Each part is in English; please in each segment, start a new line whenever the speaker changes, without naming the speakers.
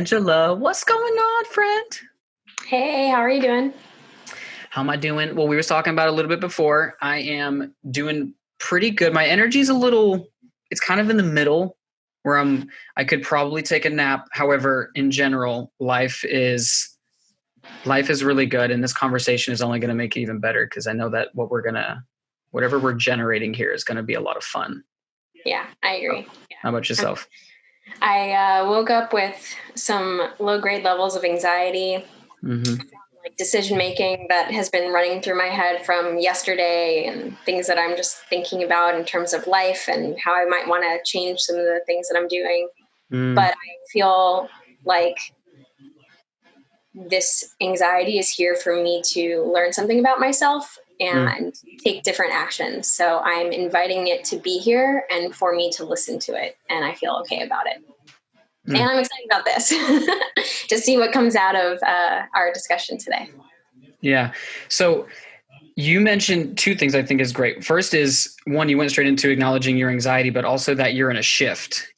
Angela, what's going on, friend?
Hey, how are you doing?
How am I doing? Well, we were talking about it a little bit before. I am doing pretty good. My energy's it's kind of in the middle where I could probably take a nap. However, in general, life is really good. And this conversation is only going to make it even better because I know that whatever we're generating here is going to be a lot of fun.
Yeah, I agree. Yeah.
How about yourself?
I woke up with some low-grade levels of anxiety, like decision-making that has been running through my head from yesterday, and things that I'm just thinking about in terms of life and how I might want to change some of the things that I'm doing. But I feel like this anxiety is here for me to learn something about myself and take different actions. So I'm inviting it to be here and for me to listen to it. And I feel okay about it. And I'm excited about this to see what comes out of our discussion today.
Yeah. So you mentioned two things I think is great. First is, one, you went straight into acknowledging your anxiety, but also that you're in a shift.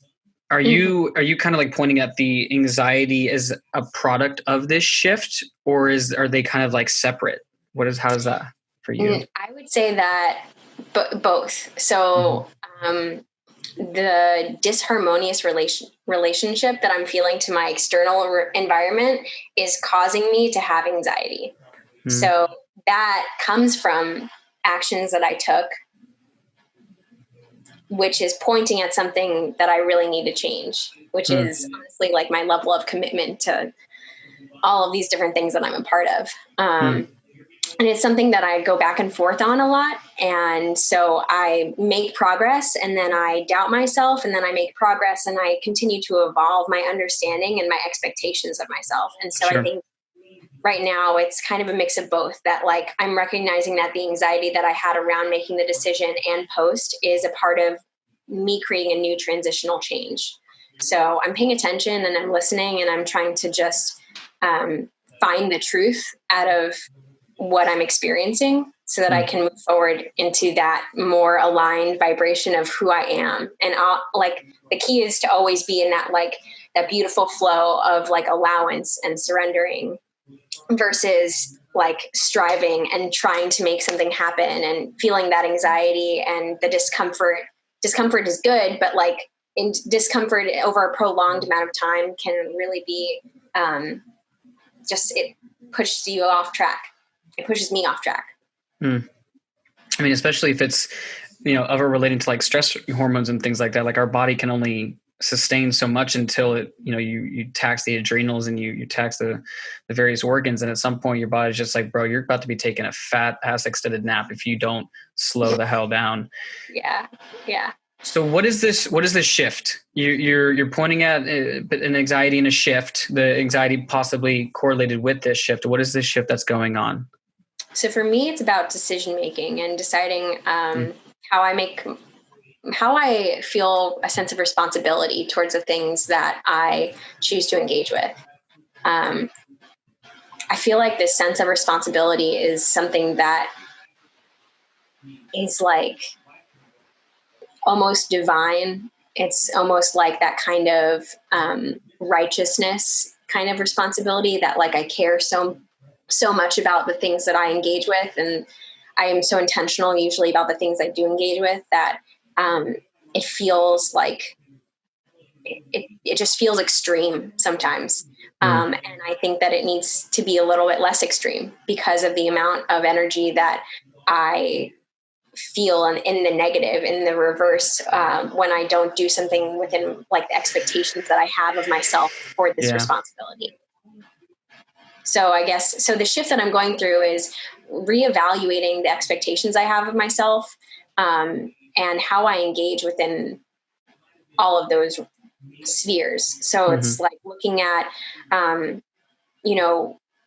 Are you kind of like pointing at the anxiety as a product of this shift, or are they kind of like separate? How is that for you?
I would say that both. So the disharmonious relationship that I'm feeling to my external environment is causing me to have anxiety. So that comes from actions that I took, which is pointing at something that I really need to change, which is honestly like my level of commitment to all of these different things that I'm a part of. And it's something that I go back and forth on a lot. And so I make progress and then I doubt myself, and then I make progress and I continue to evolve my understanding and my expectations of myself. And so I think right now it's kind of a mix of both, that like I'm recognizing that the anxiety that I had around making the decision and post is a part of me creating a new transitional change. So I'm paying attention and I'm listening and I'm trying to just find the truth out of what I'm experiencing so that I can move forward into that more aligned vibration of who I am. And like the key is to always be in that, like that beautiful flow of like allowance and surrendering versus like striving and trying to make something happen and feeling that anxiety and the discomfort. Discomfort is good, but like in discomfort over a prolonged amount of time can really be it pushes you off track. It pushes me off track.
I mean, especially if it's, ever relating to like stress hormones and things like that. Like our body can only sustain so much until it, you tax the adrenals and you tax the various organs. And at some point your body's just like, bro, you're about to be taking a fat ass extended nap if you don't slow the hell down.
Yeah. Yeah.
So what is this shift? You're pointing at an anxiety and a shift, the anxiety possibly correlated with this shift. What is this shift that's going on?
So for me, it's about decision-making and deciding how I feel a sense of responsibility towards the things that I choose to engage with. I feel like this sense of responsibility is something that is like almost divine. It's almost like that kind of righteousness kind of responsibility that like I care so much about the things that I engage with. And I am so intentional usually about the things I do engage with that it feels like it just feels extreme sometimes. And I think that it needs to be a little bit less extreme because of the amount of energy that I feel in the negative, in the reverse, when I don't do something within like the expectations that I have of myself for this responsibility. So I guess, the shift that I'm going through is reevaluating the expectations I have of myself and how I engage within all of those spheres. So it's like looking at,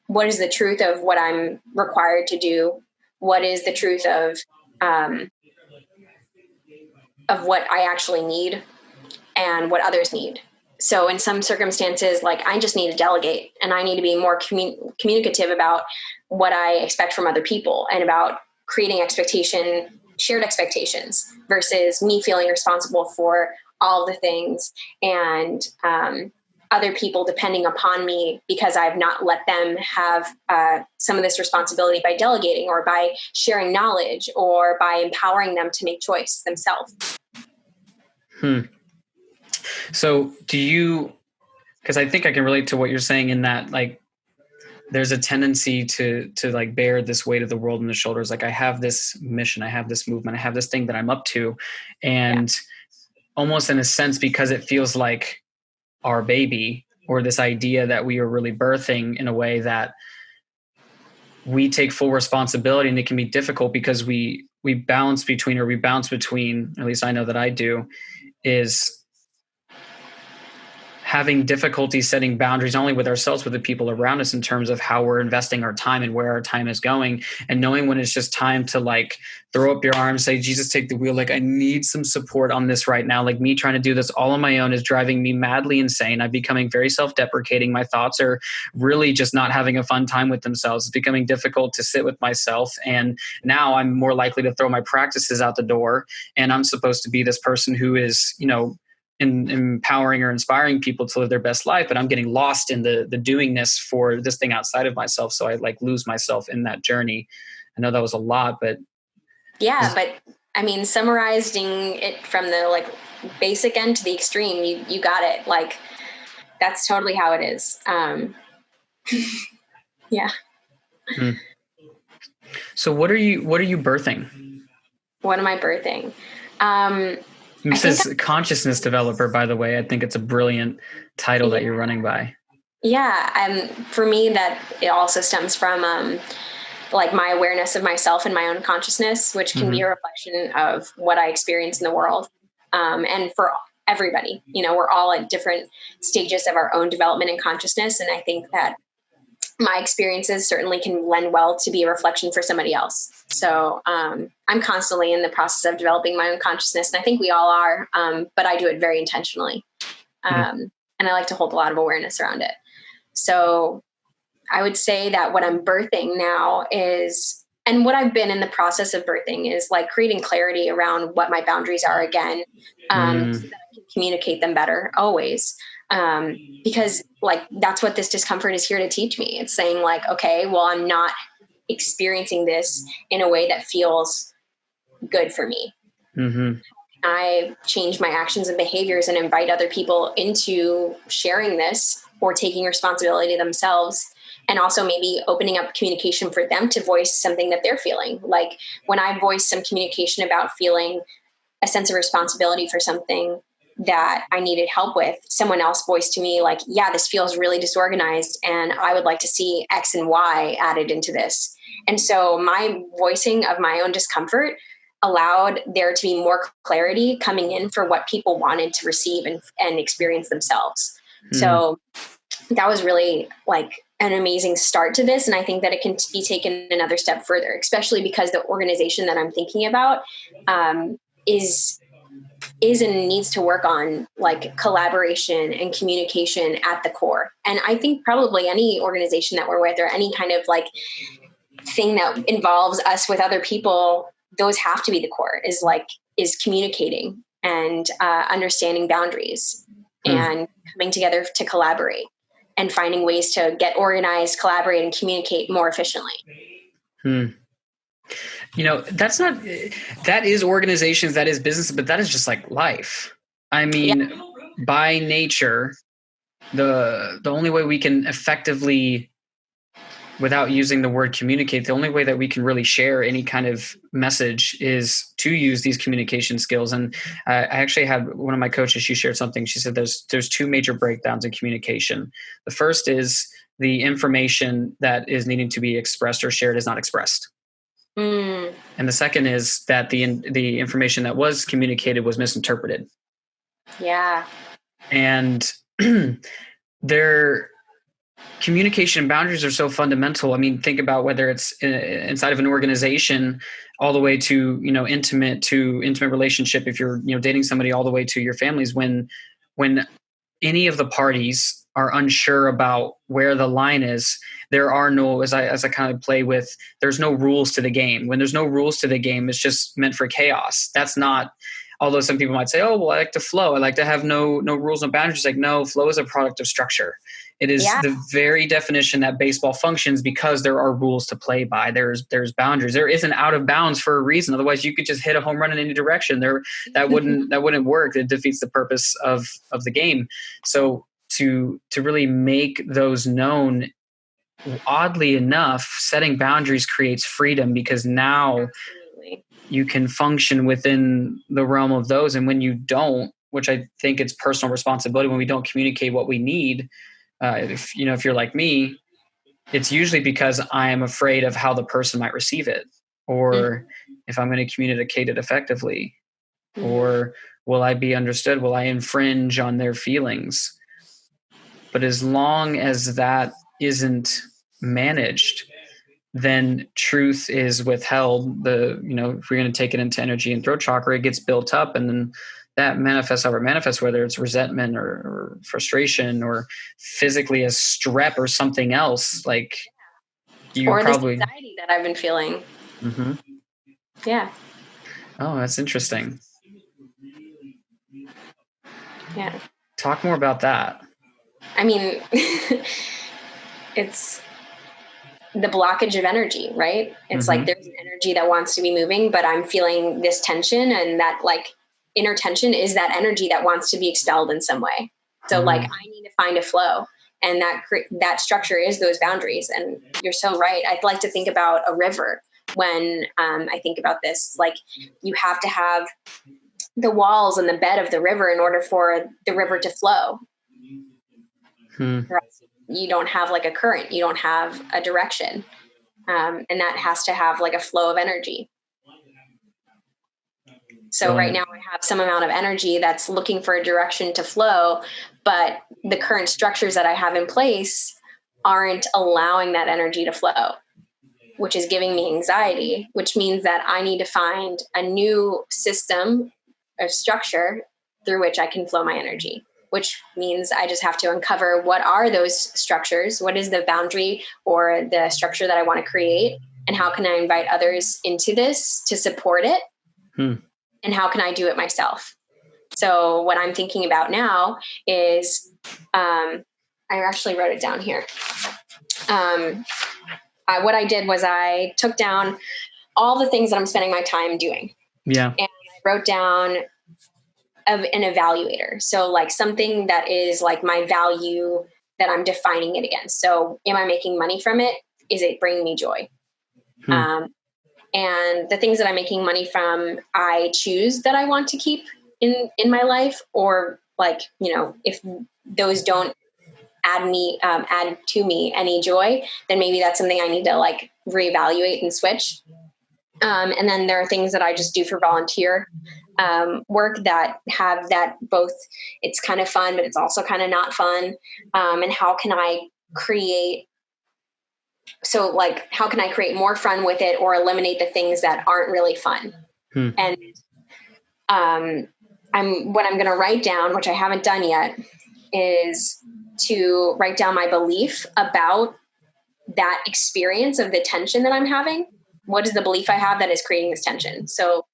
what is the truth of what I'm required to do? What is the truth of what I actually need and what others need? So in some circumstances, like I just need to delegate and I need to be more communicative about what I expect from other people and about creating shared expectations versus me feeling responsible for all the things and other people depending upon me because I've not let them have some of this responsibility by delegating or by sharing knowledge or by empowering them to make choice themselves.
So because I think I can relate to what you're saying in that, like, there's a tendency to like bear this weight of the world on the shoulders. Like, I have this mission, I have this movement, I have this thing that I'm up to. And almost in a sense, because it feels like our baby, or this idea that we are really birthing, in a way that we take full responsibility, and it can be difficult because we bounce between, at least I know that I do, is having difficulty setting boundaries, not only with ourselves, with the people around us, in terms of how we're investing our time and where our time is going, and knowing when it's just time to like throw up your arms, say, Jesus, take the wheel. Like, I need some support on this right now. Like, me trying to do this all on my own is driving me madly insane. I'm becoming very self-deprecating. My thoughts are really just not having a fun time with themselves. It's becoming difficult to sit with myself. And now I'm more likely to throw my practices out the door. And I'm supposed to be this person who is, empowering or inspiring people to live their best life, but I'm getting lost in the doingness for this thing outside of myself. So I like lose myself in that journey. I know that was a lot, but
but I mean, summarizing it from the like basic end to the extreme, you got it. Like, that's totally how it is. Yeah.
So what are you birthing?
What am I birthing?
It says consciousness developer, by the way. I think it's a brilliant title that you're running by.
Yeah. For me, that it also stems from, like my awareness of myself and my own consciousness, which can be a reflection of what I experience in the world. And for everybody, we're all at different stages of our own development and consciousness. And I think that my experiences certainly can lend well to be a reflection for somebody else. So I'm constantly in the process of developing my own consciousness, and I think we all are, but I do it very intentionally. And I like to hold a lot of awareness around it. So I would say that what I'm birthing now is, and what I've been in the process of birthing is like creating clarity around what my boundaries are again, so that I can communicate them better always. Because like, that's what this discomfort is here to teach me. It's saying like, okay, well, I'm not experiencing this in a way that feels good for me. I change my actions and behaviors and invite other people into sharing this or taking responsibility themselves. And also maybe opening up communication for them to voice something that they're feeling. Like when I voice some communication about feeling a sense of responsibility for something that I needed help with, someone else voiced to me like, yeah, this feels really disorganized and I would like to see X and Y added into this. And so my voicing of my own discomfort allowed there to be more clarity coming in for what people wanted to receive and experience themselves. So that was really like an amazing start to this. And I think that it can be taken another step further, especially because the organization that I'm thinking about is and needs to work on like collaboration and communication at the core. And I think probably any organization that we're with, or any kind of like thing that involves us with other people, those have to be the core, is communicating and understanding boundaries and coming together to collaborate and finding ways to get organized, collaborate, and communicate more efficiently.
That is organizations, that is business, but that is just like life. I mean, by nature, the only way we can effectively, without using the word communicate, the only way that we can really share any kind of message is to use these communication skills. And I actually had one of my coaches, she shared something. She said there's two major breakdowns in communication. The first is the information that is needing to be expressed or shared is not expressed. And the second is that the information that was communicated was misinterpreted.
Yeah.
And their communication boundaries are so fundamental. I mean, think about whether it's inside of an organization, all the way to, intimate relationship. If you're, dating somebody, all the way to your families, when any of the parties are unsure about where the line is, there are no, as I kind of play with, there's no rules to the game. When there's no rules to the game, it's just meant for chaos. That's not, although some people might say, oh, well, I like to flow. I like to have no rules, no boundaries. Like, no, flow is a product of structure. It is the very definition that baseball functions because there are rules to play by. There's boundaries. There isn't out of bounds for a reason. Otherwise, you could just hit a home run in any direction. That wouldn't work. It defeats the purpose of the game. So to really make those known, oddly enough, setting boundaries creates freedom, because now you can function within the realm of those. And when you don't, which I think it's personal responsibility, when we don't communicate what we need, if you're like me, it's usually because I am afraid of how the person might receive it, or if I'm going to communicate it effectively, or will I be understood? Will I infringe on their feelings? But as long as that isn't managed, then truth is withheld. If we're going to take it into energy and throat chakra, it gets built up, and then that manifests however it manifests, whether it's resentment or frustration, or physically as strep or something else. Like
or this anxiety that I've been feeling.
Mm-hmm.
Yeah.
Oh, that's interesting.
Yeah.
Talk more about that.
I mean, it's the blockage of energy, right? It's like there's an energy that wants to be moving, but I'm feeling this tension, and that like inner tension is that energy that wants to be expelled in some way. So like I need to find a flow, and that structure is those boundaries. And you're so right. I'd like to think about a river when I think about this. Like you have to have the walls and the bed of the river in order for the river to flow. Right? You don't have like a current, you don't have a direction. And that has to have like a flow of energy. So right now I have some amount of energy that's looking for a direction to flow, but the current structures that I have in place aren't allowing that energy to flow, which is giving me anxiety, which means that I need to find a new system or structure through which I can flow my energy, which means I just have to uncover what are those structures, what is the boundary or the structure that I want to create, and how can I invite others into this to support it, and how can I do it myself? So what I'm thinking about now is, I actually wrote it down here. What I did was I took down all the things that I'm spending my time doing.
Yeah.
And I wrote down of an evaluator. So like something that is like my value that I'm defining it against. So am I making money from it? Is it bringing me joy? And the things that I'm making money from, I choose that I want to keep in my life, or like, if those don't add to me any joy, then maybe that's something I need to like reevaluate and switch. And then there are things that I just do for volunteer work that have that both, it's kind of fun, but it's also kind of not fun. And how can I create more fun with it, or eliminate the things that aren't really fun? And what I'm going to write down, which I haven't done yet, is to write down my belief about that experience of the tension that I'm having. What is the belief I have that is creating this tension? So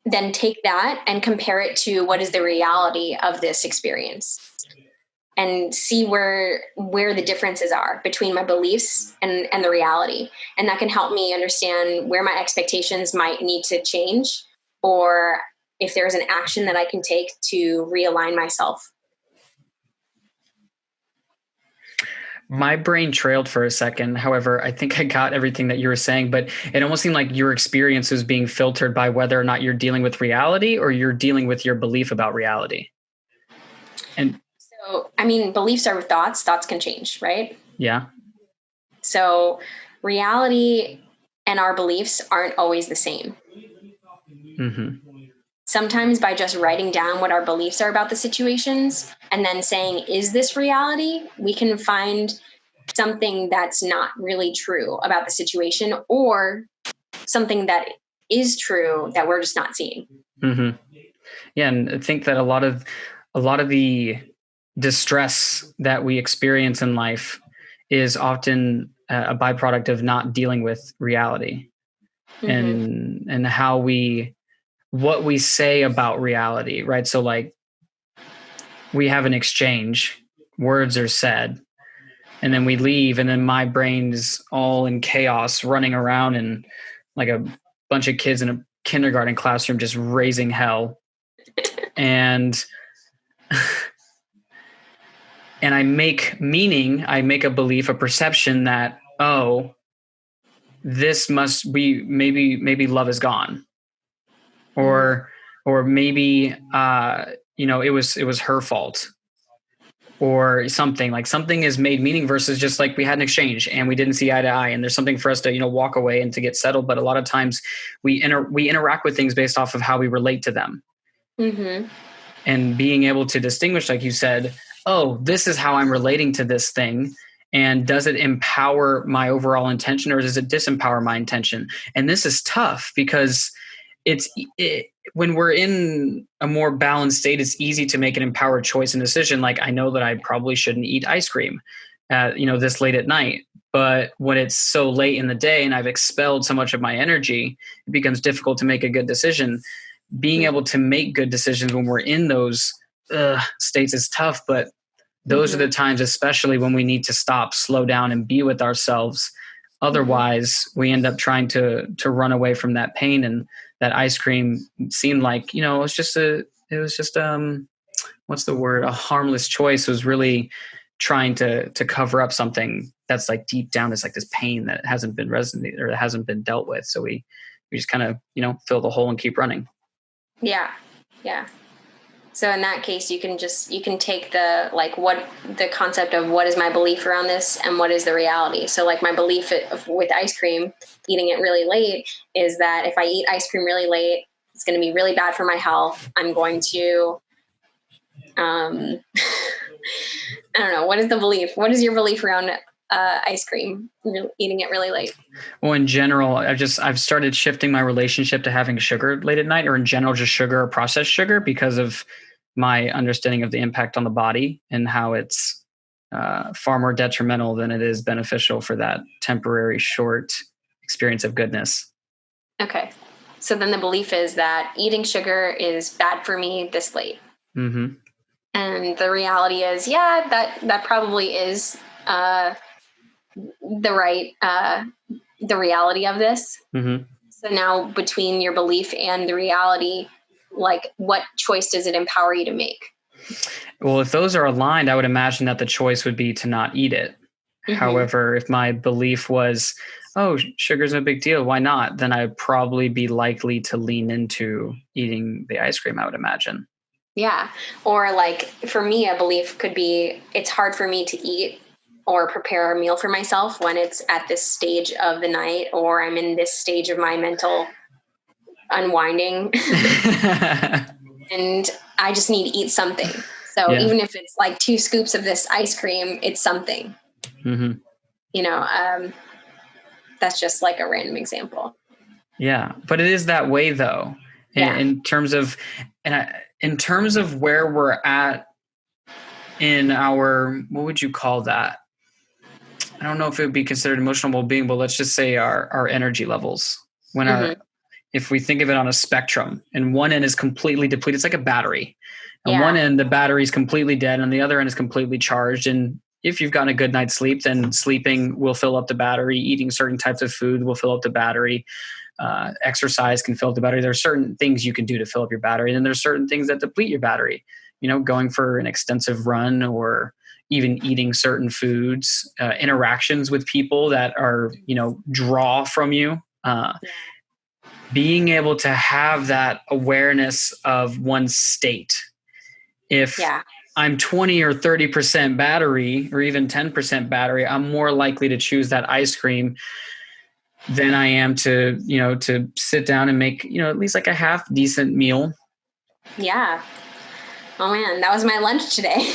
then take that and compare it to what is the reality of this experience, and see where the differences are between my beliefs and the reality. And that can help me understand where my expectations might need to change, or if there's an action that I can take to realign myself.
My brain trailed for a second. However, I think I got everything that you were saying, but it almost seemed like your experience was being filtered by whether or not you're dealing with reality or you're dealing with your belief about reality. And
so, I mean, beliefs are thoughts. Thoughts can change, right?
Yeah.
So reality and our beliefs aren't always the same. Sometimes by just writing down what our beliefs are about the situations and then saying, is this reality? We can find something that's not really true about the situation, or something that is true that we're just not seeing.
Yeah. And I think that a lot of the distress that we experience in life is often a byproduct of not dealing with reality, and how we what we say about reality, right? So like we have an exchange, words are said, and then we leave, and then my brain's all in chaos, running around and like a bunch of kids in a kindergarten classroom just raising hell. And and I make meaning, I make a belief, a perception that, oh, this must be, maybe love is gone, or maybe it was her fault, or something. Like something is made meaning versus just like we had an exchange and we didn't see eye to eye, and there's something for us to walk away and to get settled. But a lot of times we interact with things based off of how we relate to them.
Mm-hmm.
And being able to distinguish, like you said, oh, this is how I'm relating to this thing. And does it empower my overall intention, or does it disempower my intention? And this is tough because when we're in a more balanced state, it's easy to make an empowered choice and decision. Like, I know that I probably shouldn't eat ice cream this late at night. But when it's so late in the day and I've expelled so much of my energy, it becomes difficult to make a good decision. Being able to make good decisions when we're in those states is tough, but those are the times, especially when we need to stop, slow down, and be with ourselves. Otherwise, we end up trying to run away from that pain. And that ice cream seemed like, it was just what's the word? A harmless choice. Was really trying to cover up something that's like deep down. It's like this pain that hasn't been resonated or that hasn't been dealt with. So we just kind of, fill the hole and keep running.
Yeah. Yeah. So in that case, you can take the concept of what is my belief around this and what is the reality. So like my belief with ice cream, eating it really late, is that if I eat ice cream really late, it's going to be really bad for my health. I'm going to, I don't know. What is the belief? What is your belief around ice cream, eating it really late?
Well, in general, I've started shifting my relationship to having sugar late at night, or in general, just sugar or processed sugar, because of my understanding of the impact on the body and how it's far more detrimental than it is beneficial for that temporary short experience of goodness.
Okay. So then the belief is that eating sugar is bad for me this late.
Mm-hmm.
And the reality is, that probably is the reality of this.
Mm-hmm.
So now between your belief and the reality, like what choice does it empower you to make?
Well, if those are aligned, I would imagine that the choice would be to not eat it. Mm-hmm. However, if my belief was, oh, sugar's no big deal, why not? Then I'd probably be likely to lean into eating the ice cream, I would imagine.
Yeah. Or like for me, a belief could be, it's hard for me to eat or prepare a meal for myself when it's at this stage of the night, or I'm in this stage of my mental unwinding and I just need to eat something. So even if it's like 2 scoops of this ice cream, it's something. Mm-hmm. That's just like a random example.
Yeah. But it is that way though. In terms of where we're at in our, what would you call that? I don't know if it would be considered emotional well-being, but let's just say our energy levels. When if we think of it on a spectrum, and one end is completely depleted, it's like a battery. On one end, the battery is completely dead, and on the other end is completely charged. And if you've gotten a good night's sleep, then sleeping will fill up the battery. Eating certain types of food will fill up the battery. Exercise can fill up the battery. There are certain things you can do to fill up your battery. And then there's certain things that deplete your battery. Going for an extensive run, or even eating certain foods, interactions with people that are, draw from you. Being able to have that awareness of one's state. If I'm 20 or 30% battery, or even 10% battery, I'm more likely to choose that ice cream than I am to sit down and make, at least like a half decent meal.
Yeah. Oh man, that was my lunch today.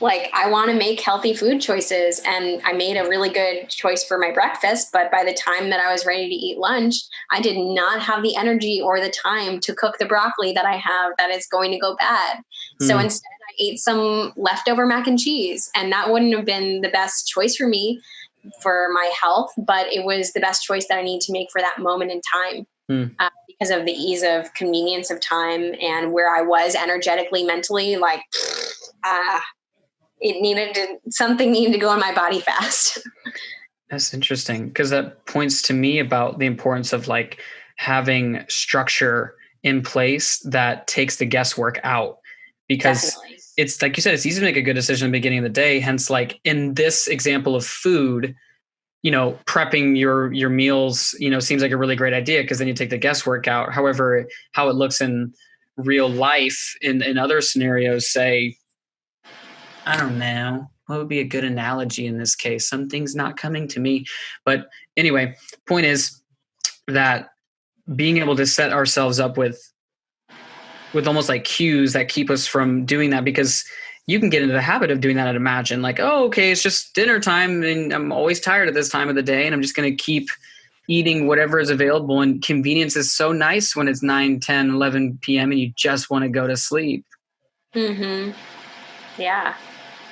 Like, I want to make healthy food choices, and I made a really good choice for my breakfast. But by the time that I was ready to eat lunch, I did not have the energy or the time to cook the broccoli that I have that is going to go bad. So instead I ate some leftover mac and cheese, and that wouldn't have been the best choice for me for my health, but it was the best choice that I need to make for that moment in time. because of the ease of convenience of time and where I was energetically, mentally, like, something needed to go in my body fast.
That's interesting, because that points to me about the importance of like having structure in place that takes the guesswork out, because
Definitely.
it's like you said, it's easy to make a good decision at the beginning of the day. Hence, like in this example of food, prepping your meals, seems like a really great idea, because then you take the guesswork out. However, how it looks in real life in other scenarios, say, I don't know, what would be a good analogy in this case? Something's not coming to me. But anyway, point is that being able to set ourselves up with almost like cues that keep us from doing that, because you can get into the habit of doing that and imagine like, oh, okay, it's just dinner time and I'm always tired at this time of the day and I'm just going to keep eating whatever is available. And convenience is so nice when it's 9, 10, 11 p.m. and you just want to go to sleep.
Mm-hmm. Yeah.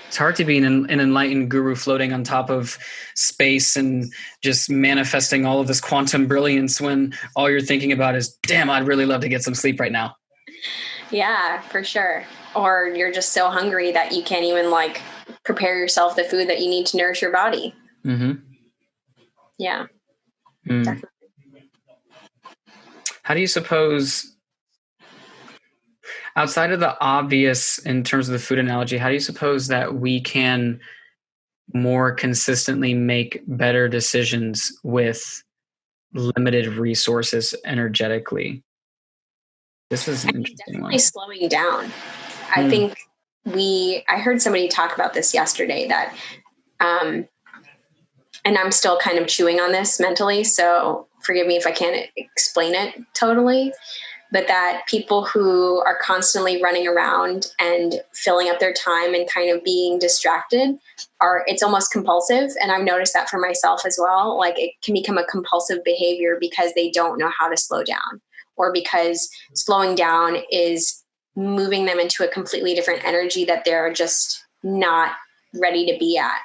It's hard to be an enlightened guru floating on top of space and just manifesting all of this quantum brilliance when all you're thinking about is, damn, I'd really love to get some sleep right now.
Yeah, for sure. Or you're just so hungry that you can't even like prepare yourself the food that you need to nourish your body.
Mm-hmm.
Yeah, definitely.
How do you suppose, outside of the obvious in terms of the food analogy, how do you suppose that we can more consistently make better decisions with limited resources energetically? This is an interesting one.
Slowing down. I think I heard somebody talk about this yesterday, that, and I'm still kind of chewing on this mentally, so forgive me if I can't explain it totally, but that people who are constantly running around and filling up their time and kind of being distracted it's almost compulsive. And I've noticed that for myself as well. Like it can become a compulsive behavior because they don't know how to slow down, or because slowing down is moving them into a completely different energy that they're just not ready to be at.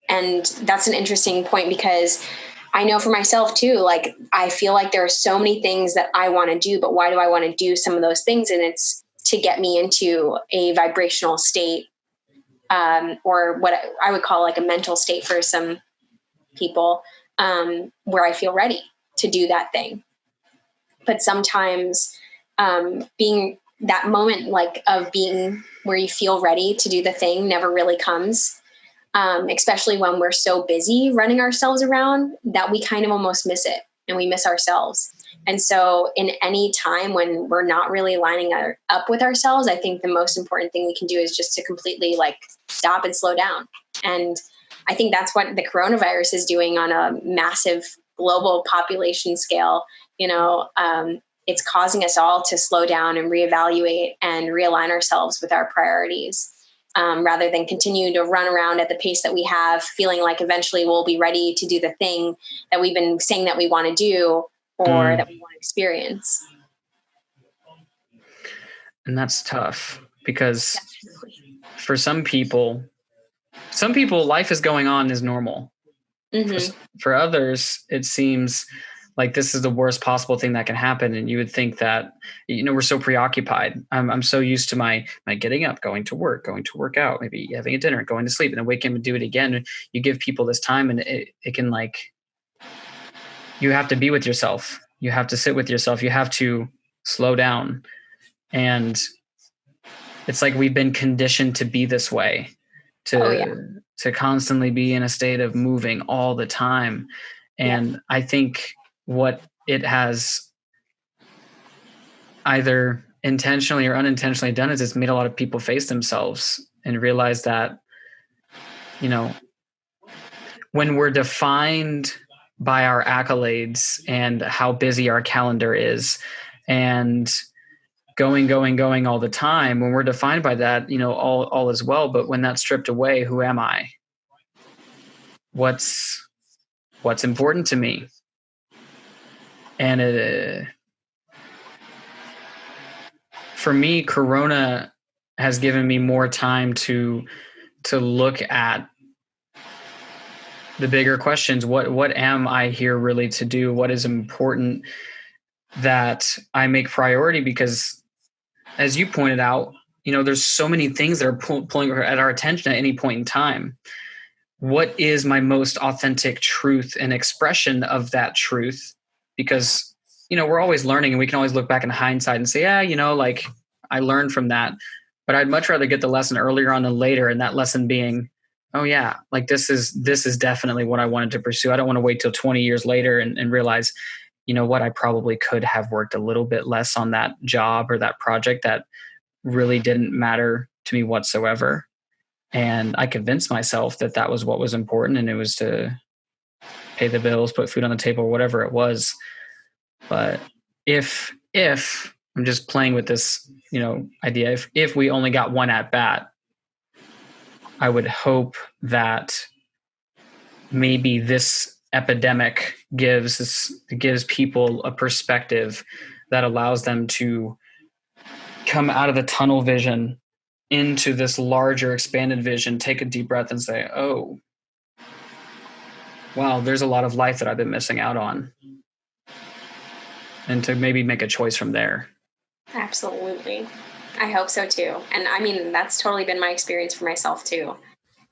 And that's an interesting point, because I know for myself too, like I feel like there are so many things that I want to do, but why do I want to do some of those things? And it's to get me into a vibrational state, or what I would call like a mental state for some people, where I feel ready to do that thing. But sometimes being that moment, like of being where you feel ready to do the thing, never really comes. Especially when we're so busy running ourselves around that we kind of almost miss it and we miss ourselves. And so in any time when we're not really lining up with ourselves, I think the most important thing we can do is just to completely like stop and slow down. And I think that's what the coronavirus is doing on a massive global population scale. It's causing us all to slow down and reevaluate and realign ourselves with our priorities. Rather than continue to run around at the pace that we have, feeling like eventually we'll be ready to do the thing that we've been saying that we want to do, or that we want to experience.
And that's tough, because for some people, life is going on is normal. Mm-hmm. For others, it seems like this is the worst possible thing that can happen. And you would think that, we're so preoccupied. I'm so used to my getting up, going to work out, maybe having a dinner, going to sleep, and then waking up and do it again. You give people this time and it can, like, you have to be with yourself. You have to sit with yourself. You have to slow down. And it's like we've been conditioned to be this way, to constantly be in a state of moving all the time. And I think what it has either intentionally or unintentionally done is it's made a lot of people face themselves and realize that, when we're defined by our accolades and how busy our calendar is and going all the time, when we're defined by that, all is well. But when that's stripped away, who am I? What's important to me? And for me, Corona has given me more time to look at the bigger questions. What am I here really to do? What is important that I make priority? Because as you pointed out, there's so many things that are pulling at our attention at any point in time. What is my most authentic truth and expression of that truth? Because, we're always learning, and we can always look back in hindsight and say, yeah, like I learned from that, but I'd much rather get the lesson earlier on than later. And that lesson being, oh yeah, like this is definitely what I wanted to pursue. I don't want to wait till 20 years later and realize, what, I probably could have worked a little bit less on that job or that project that really didn't matter to me whatsoever. And I convinced myself that that was what was important, and it was to pay the bills, put food on the table, whatever it was. But if I'm just playing with this, idea, if we only got one at bat, I would hope that maybe this epidemic gives people a perspective that allows them to come out of the tunnel vision into this larger expanded vision, take a deep breath and say, oh, wow, there's a lot of life that I've been missing out on. And to maybe make a choice from there.
Absolutely. I hope so too. And I mean, that's totally been my experience for myself too.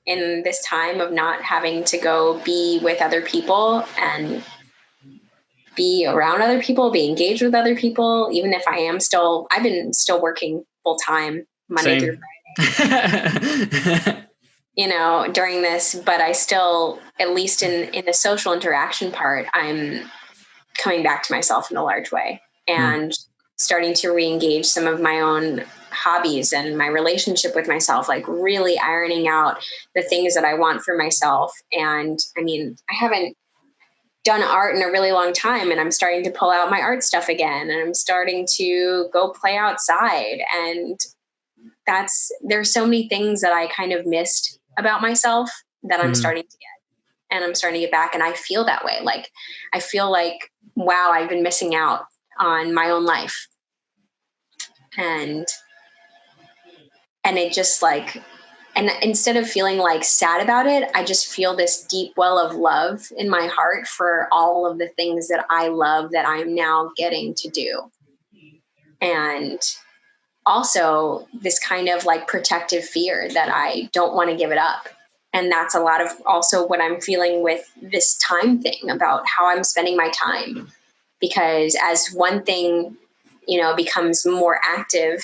In this time of not having to go be with other people and be around other people, be engaged with other people, even if I've been still working full time Monday through Friday, during this, but I still, at least in the social interaction part, I'm coming back to myself in a large way and starting to re-engage some of my own hobbies and my relationship with myself, like really ironing out the things that I want for myself. And I mean, I haven't done art in a really long time, and I'm starting to pull out my art stuff again, and I'm starting to go play outside. And there's so many things that I kind of missed about myself that I'm starting to get, and I'm starting to get back. And I feel that way. Like, I feel like, wow, I've been missing out on my own life. And it just like, and instead of feeling like sad about it, I just feel this deep well of love in my heart for all of the things that I love that I'm now getting to do. And also this kind of like protective fear that I don't want to give it up. And that's a lot of also what I'm feeling with this time thing about how I'm spending my time. Because as one thing, becomes more active,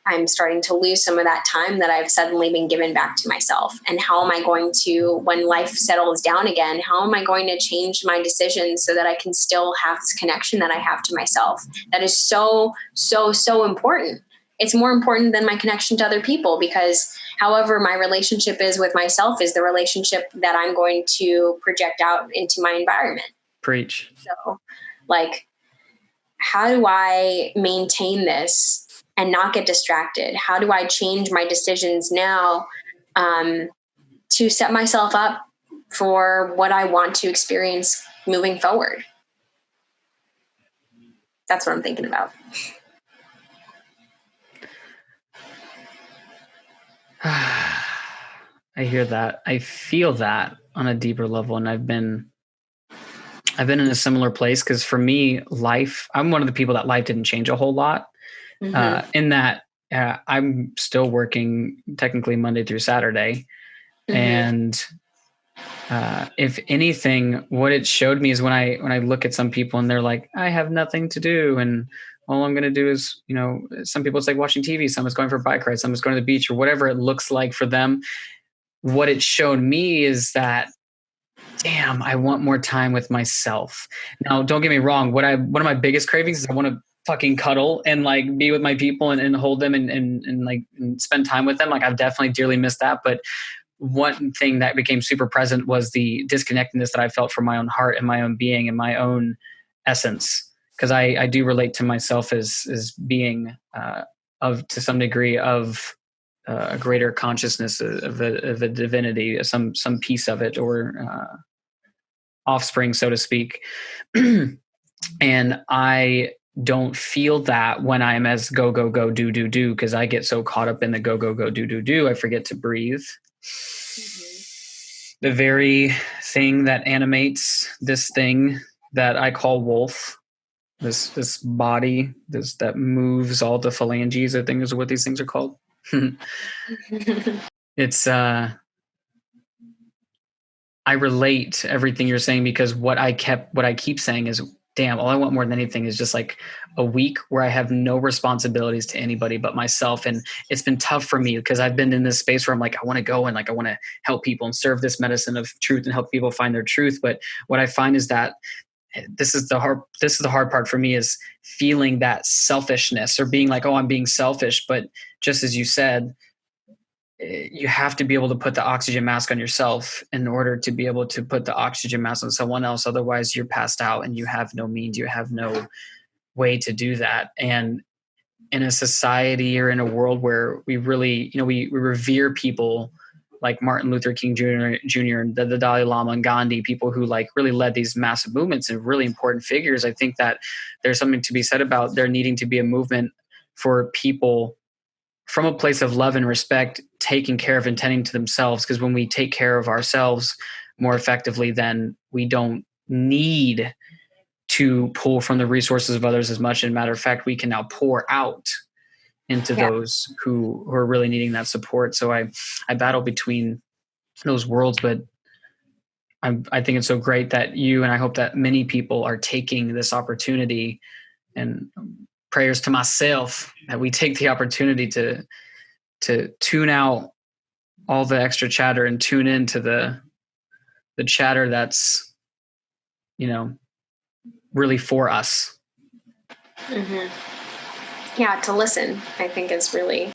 I'm starting to lose some of that time that I've suddenly been given back to myself. And how am I going to, when life settles down again, how am I going to change my decisions so that I can still have this connection that I have to myself? That is so, so, so important. It's more important than my connection to other people, because however my relationship is with myself is the relationship that I'm going to project out into my environment.
Preach.
So, like, how do I maintain this and not get distracted? How do I change my decisions now to set myself up for what I want to experience moving forward? That's what I'm thinking about.
I hear that. I feel that on a deeper level. And I've been in a similar place, because for me, I'm one of the people that life didn't change a whole lot. In that I'm still working technically Monday through Saturday. And if anything, what it showed me is when I look at some people and they're like, I have nothing to do, and all I'm going to do is, some people it's like watching TV, some is going for a bike ride, some is going to the beach, or whatever it looks like for them. What it showed me is that, damn, I want more time with myself. Now, don't get me wrong. One of my biggest cravings is I want to fucking cuddle and like be with my people and hold them and like and spend time with them. Like, I've definitely dearly missed that. But one thing that became super present was the disconnectedness that I felt from my own heart and my own being and my own essence. Because I do relate to myself as being to some degree of a greater consciousness of a divinity, some piece of it, or offspring, so to speak. And I don't feel that when I'm as go, go, go, do, do, do, because I get so caught up in the go, go, go, do, do, do, I forget to breathe. the very thing that animates this thing that I call wolf, this body, that moves all the phalanges, I think is what these things are called. It's I relate to everything you're saying, because what I keep saying is, damn, all I want more than anything is just like a week where I have no responsibilities to anybody but myself. And it's been tough for me because I've been in this space where I'm like, I want to go and like, I want to help people and serve this medicine of truth and help people find their truth. But what I find is that this is the hard part for me, is feeling that selfishness or being like, oh, I'm being selfish. But just as you said, you have to be able to put the oxygen mask on yourself in order to be able to put the oxygen mask on someone else. Otherwise you're passed out and you have no means, you have no way to do that. And in a society or in a world where we really, we revere people like Martin Luther King Jr. and the Dalai Lama and Gandhi, people who like really led these massive movements and really important figures. I think that there's something to be said about there needing to be a movement for people from a place of love and respect, taking care of and tending to themselves. Because when we take care of ourselves more effectively, then we don't need to pull from the resources of others as much. And matter of fact, we can now pour out into those who are really needing that support. So I battle between those worlds, but I think it's so great that you, and I hope that many people are taking this opportunity, and prayers to myself that we take the opportunity to tune out all the extra chatter and tune into the chatter that's, really for us.
Mm-hmm. Yeah, to listen, I think, is really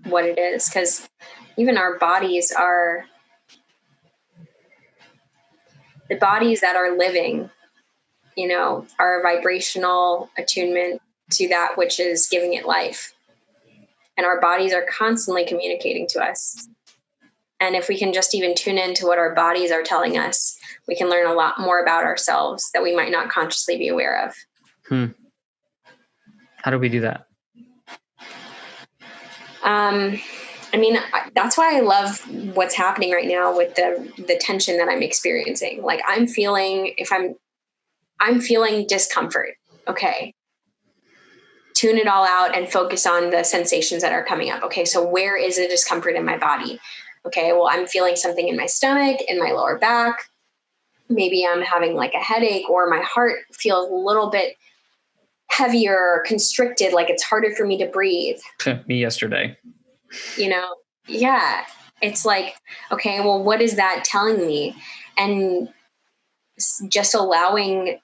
what it is, because even our bodies are the bodies that are living, are a vibrational attunement to that which is giving it life. And our bodies are constantly communicating to us. And if we can just even tune into what our bodies are telling us, we can learn a lot more about ourselves that we might not consciously be aware of.
How do we do that?
That's why I love what's happening right now with the tension that I'm experiencing. Like I'm feeling discomfort. Okay. Tune it all out and focus on the sensations that are coming up. Okay. So where is the discomfort in my body? Okay. Well, I'm feeling something in my stomach, in my lower back. Maybe I'm having like a headache, or my heart feels a little bit heavier or constricted. Like it's harder for me to breathe.
Me yesterday.
Yeah. It's like, okay, well, what is that telling me? And just allowing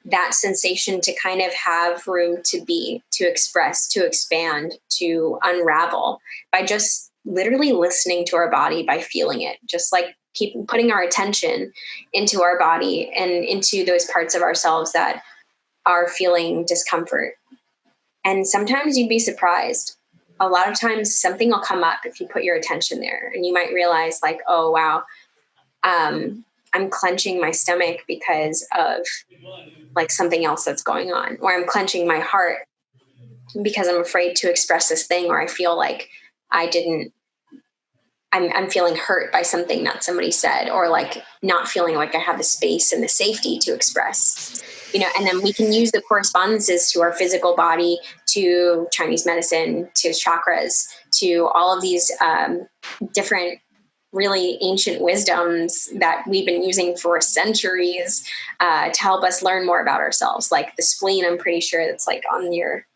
that sensation to kind of have room to be, to express, to expand, to unravel by just literally listening to our body, by feeling it, just like keep putting our attention into our body and into those parts of ourselves that are feeling discomfort. And sometimes you'd be surprised. A lot of times something will come up if you put your attention there, and you might realize like, oh, wow, I'm clenching my stomach because of like something else that's going on, or I'm clenching my heart because I'm afraid to express this thing, or I feel like I'm feeling hurt by something that somebody said, or like not feeling like I have the space and the safety to express, and then we can use the correspondences to our physical body, to Chinese medicine, to chakras, to all of these different really ancient wisdoms that we've been using for centuries to help us learn more about ourselves. Like the spleen, I'm pretty sure it's like on your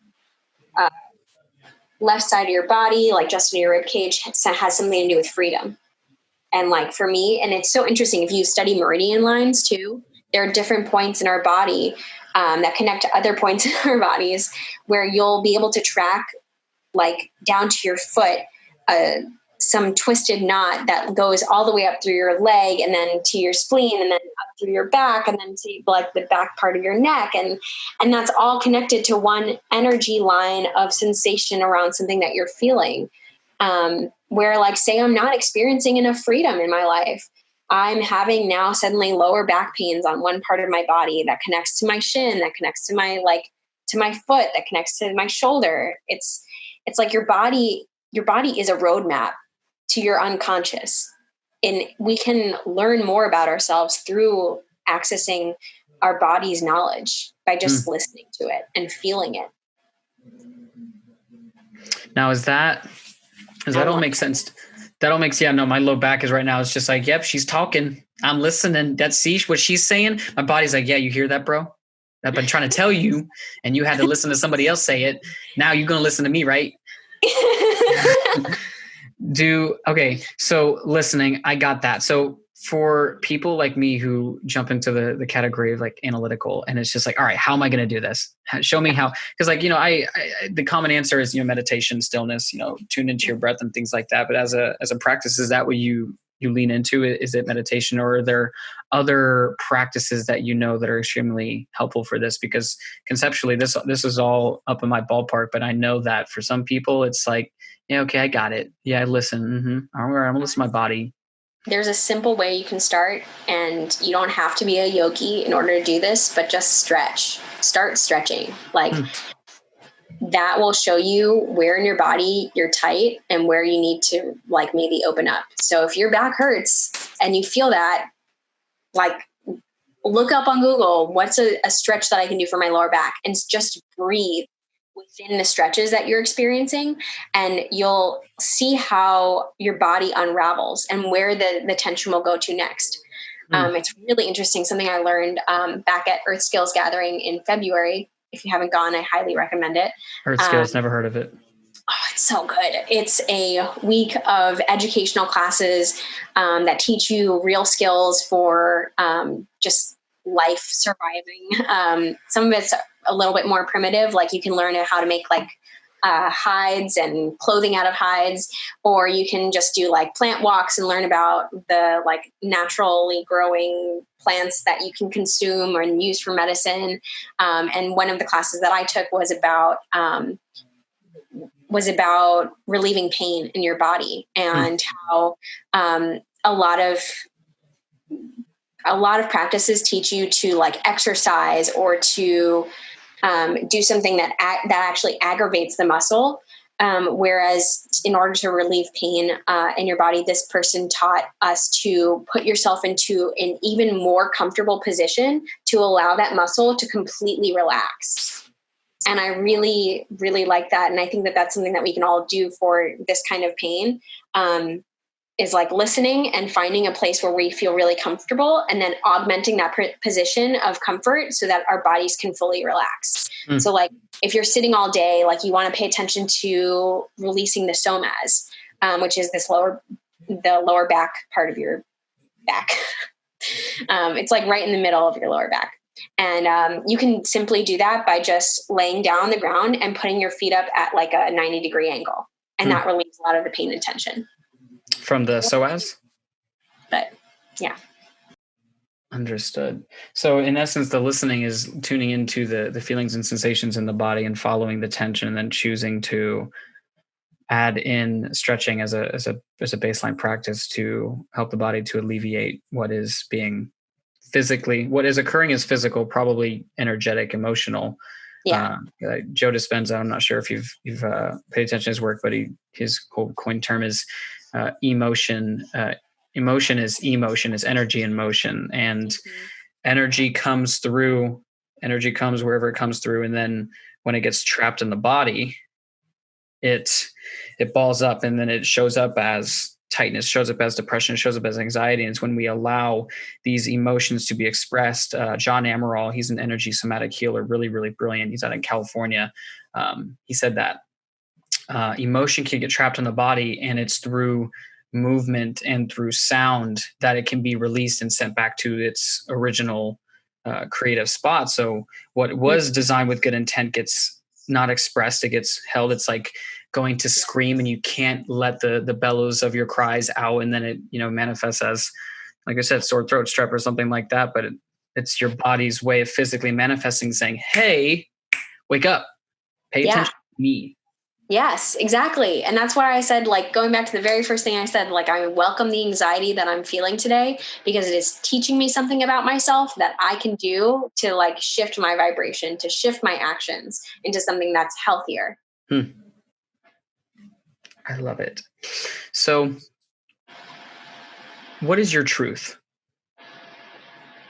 left side of your body, like just in your rib cage, has something to do with freedom. And like for me, and it's so interesting, if you study meridian lines too, there are different points in our body that connect to other points in our bodies, where you'll be able to track like down to your foot some twisted knot that goes all the way up through your leg, and then to your spleen, and then up through your back, and then to like the back part of your neck. And that's all connected to one energy line of sensation around something that you're feeling. Where like, say I'm not experiencing enough freedom in my life. I'm having now suddenly lower back pains on one part of my body that connects to my shin, that connects to my to my foot, that connects to my shoulder. It's like your body is a roadmap to your unconscious. and we can learn more about ourselves through accessing our body's knowledge by just listening to it and feeling it.
Now, does that all make sense? That all makes, no, my low back is right now. It's just like, yep, she's talking. I'm listening. That's what she's saying. My body's like, yeah, you hear that, bro? I've been trying to tell you, and you had to listen to somebody else say it. Now you're going to listen to me, right? Okay. So listening, I got that. So for people like me who jump into the category of like analytical, and it's just like, all right, how am I going to do this? Show me how, because like, I the common answer is, meditation, stillness, tune into your breath and things like that. But as a practice, is that what you lean into? Is it meditation, or are there other practices that that are extremely helpful for this? Because conceptually, this is all up in my ballpark, but I know that for some people, it's like, yeah, okay, I got it. Yeah, I listen. I'm gonna listen to my body.
There's a simple way you can start, and you don't have to be a yogi in order to do this, but just stretch. Start stretching. Like that will show you where in your body you're tight and where you need to like maybe open up. So if your back hurts and you feel that, like look up on Google, what's a stretch that I can do for my lower back, and just breathe within the stretches that you're experiencing, and you'll see how your body unravels and where the tension will go to next. It's really interesting. Something I learned back at Earth Skills Gathering in February. If you haven't gone, I highly recommend it.
Earth Skills, never heard of it.
Oh, it's so good. It's a week of educational classes that teach you real skills for just life surviving. Some of it's a little bit more primitive, like you can learn how to make like hides and clothing out of hides, or you can just do like plant walks and learn about the like naturally growing plants that you can consume or use for medicine. And one of the classes that I took was about relieving pain in your body, and how a lot of practices teach you to like exercise or to do something that actually aggravates the muscle. Whereas in order to relieve pain in your body, this person taught us to put yourself into an even more comfortable position to allow that muscle to completely relax. And I really, really like that. And I think that that's something that we can all do for this kind of pain, is like listening and finding a place where we feel really comfortable, and then augmenting that position of comfort so that our bodies can fully relax. So like if you're sitting all day, like you want to pay attention to releasing the Somaz, which is the lower back part of your back. It's like right in the middle of your lower back. And you can simply do that by just laying down on the ground and putting your feet up at like a 90-degree angle. And that relieves a lot of the pain and tension.
From the Somaz?
But yeah.
Understood. So in essence, the listening is tuning into the feelings and sensations in the body and following the tension, and then choosing to add in stretching as a baseline practice to help the body to alleviate what is occurring is physical, probably energetic, emotional.
Yeah.
Joe Dispenza, I'm not sure if you've paid attention to his work, but his whole coined term is emotion. Emotion is energy in motion, and energy comes wherever it comes through. And then when it gets trapped in the body, it balls up, and then it shows up as tightness, shows up as depression, shows up as anxiety. And it's when we allow these emotions to be expressed. John Amaral, he's an energy somatic healer, really, really brilliant. He's out in California. He said that emotion can get trapped in the body, and it's through movement and through sound that it can be released and sent back to its original creative spot. So what was designed with good intent gets not expressed, it gets held. It's like going to scream, and you can't let the bellows of your cries out, and then it manifests as, like I said, sore throat, strep, or something like that. But it's your body's way of physically manifesting, saying, hey, wake up, pay attention to me.
Yes, exactly. And that's why I said, like, going back to the very first thing I said, like, I welcome the anxiety that I'm feeling today, because it is teaching me something about myself that I can do to like shift my vibration, to shift my actions into something that's healthier.
I love it. So What is your truth?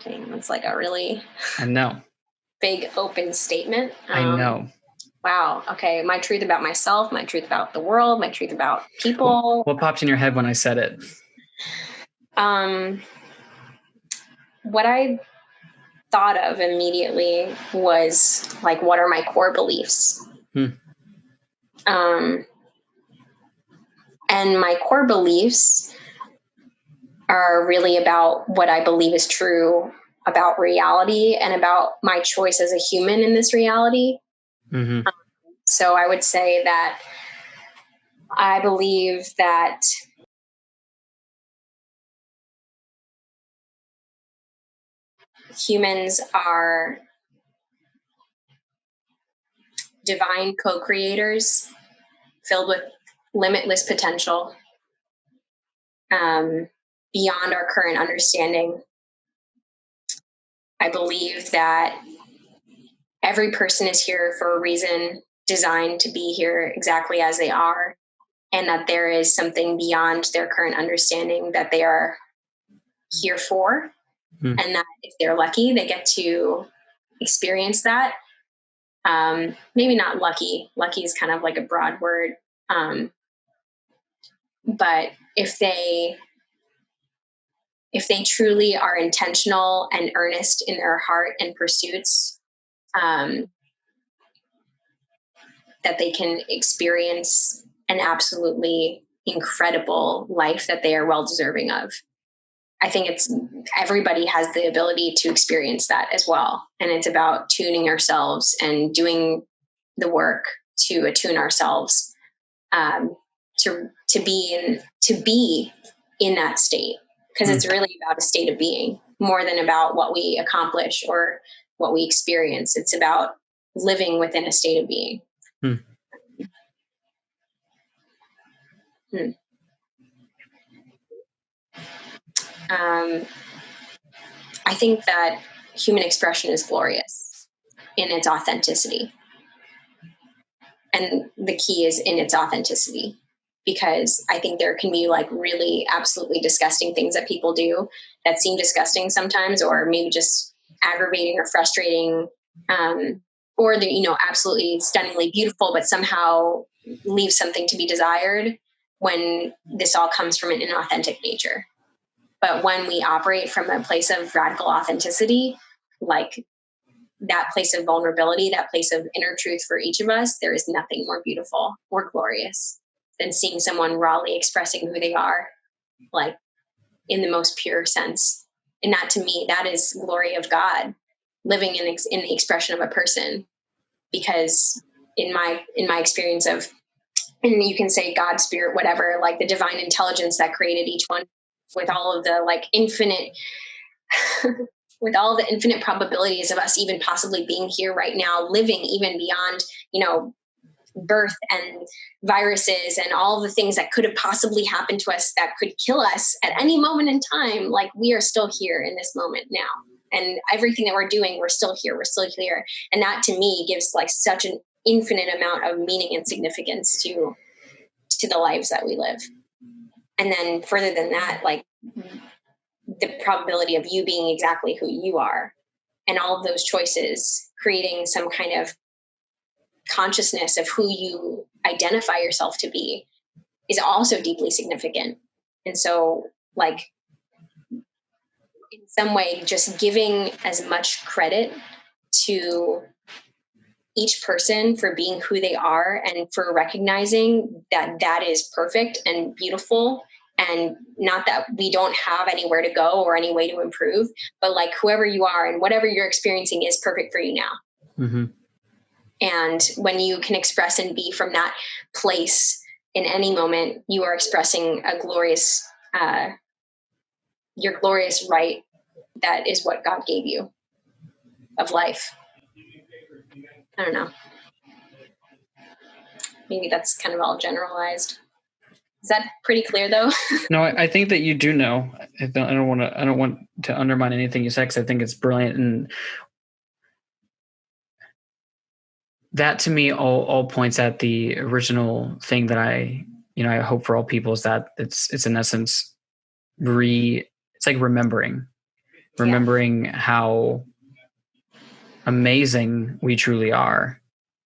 Dang, that's like a really
I know.
big open statement.
I know.
Wow. Okay. My truth about myself, my truth about the world, my truth about people.
What popped in your head when I said it?
What I thought of immediately was like, what are my core beliefs? And my core beliefs are really about what I believe is true about reality and about my choice as a human in this reality.
Mm-hmm.
So I would say that I believe that humans are divine co-creators filled with limitless potential, beyond our current understanding. I believe that every person is here for a reason, designed to be here exactly as they are, and that there is something beyond their current understanding that they are here for. And that if they're lucky, they get to experience that. Maybe not lucky. Lucky is kind of like a broad word. But if they truly are intentional and earnest in their heart and pursuits, that they can experience an absolutely incredible life that they are well deserving of. I think everybody has the ability to experience that as well. And it's about tuning ourselves and doing the work to attune ourselves, to be in that state. Because it's really about a state of being more than about what we accomplish or what we experience. It's about living within a state of being. I think that human expression is glorious in its authenticity. And the key is in its authenticity, because I think there can be like really absolutely disgusting things that people do that seem disgusting sometimes, or maybe just aggravating or frustrating, or they're, absolutely stunningly beautiful, but somehow leave something to be desired, when this all comes from an inauthentic nature. But when we operate from a place of radical authenticity, like that place of vulnerability, that place of inner truth for each of us, there is nothing more beautiful or glorious than seeing someone rawly expressing who they are, like in the most pure sense. And that, to me, that is glory of God living in the expression of a person. Because in my experience of, and you can say God, spirit, whatever, like the divine intelligence that created each one, with all of the like infinite with all the infinite probabilities of us even possibly being here right now, living even beyond, birth and viruses and all the things that could have possibly happened to us that could kill us at any moment in time. Like, we are still here in this moment now. And everything that we're doing, we're still here. We're still here. And that, to me, gives like such an infinite amount of meaning and significance to the lives that we live. And then further than that, like the probability of you being exactly who you are, and all of those choices creating some kind of consciousness of who you identify yourself to be, is also deeply significant. And so, like, in some way, just giving as much credit to each person for being who they are, and for recognizing that that is perfect and beautiful, and not that we don't have anywhere to go or any way to improve, but like whoever you are and whatever you're experiencing is perfect for you now.
Mm-hmm.
And when you can express and be from that place in any moment, you are expressing a glorious, your glorious right. That is what God gave you of life. I don't know. Maybe that's kind of all generalized. Is that pretty clear though?
No, I think that you do know. I don't want to undermine anything you said, because I think it's brilliant. And that, to me, all points at the original thing that I hope for all people, is that it's in essence it's like remembering how amazing we truly are.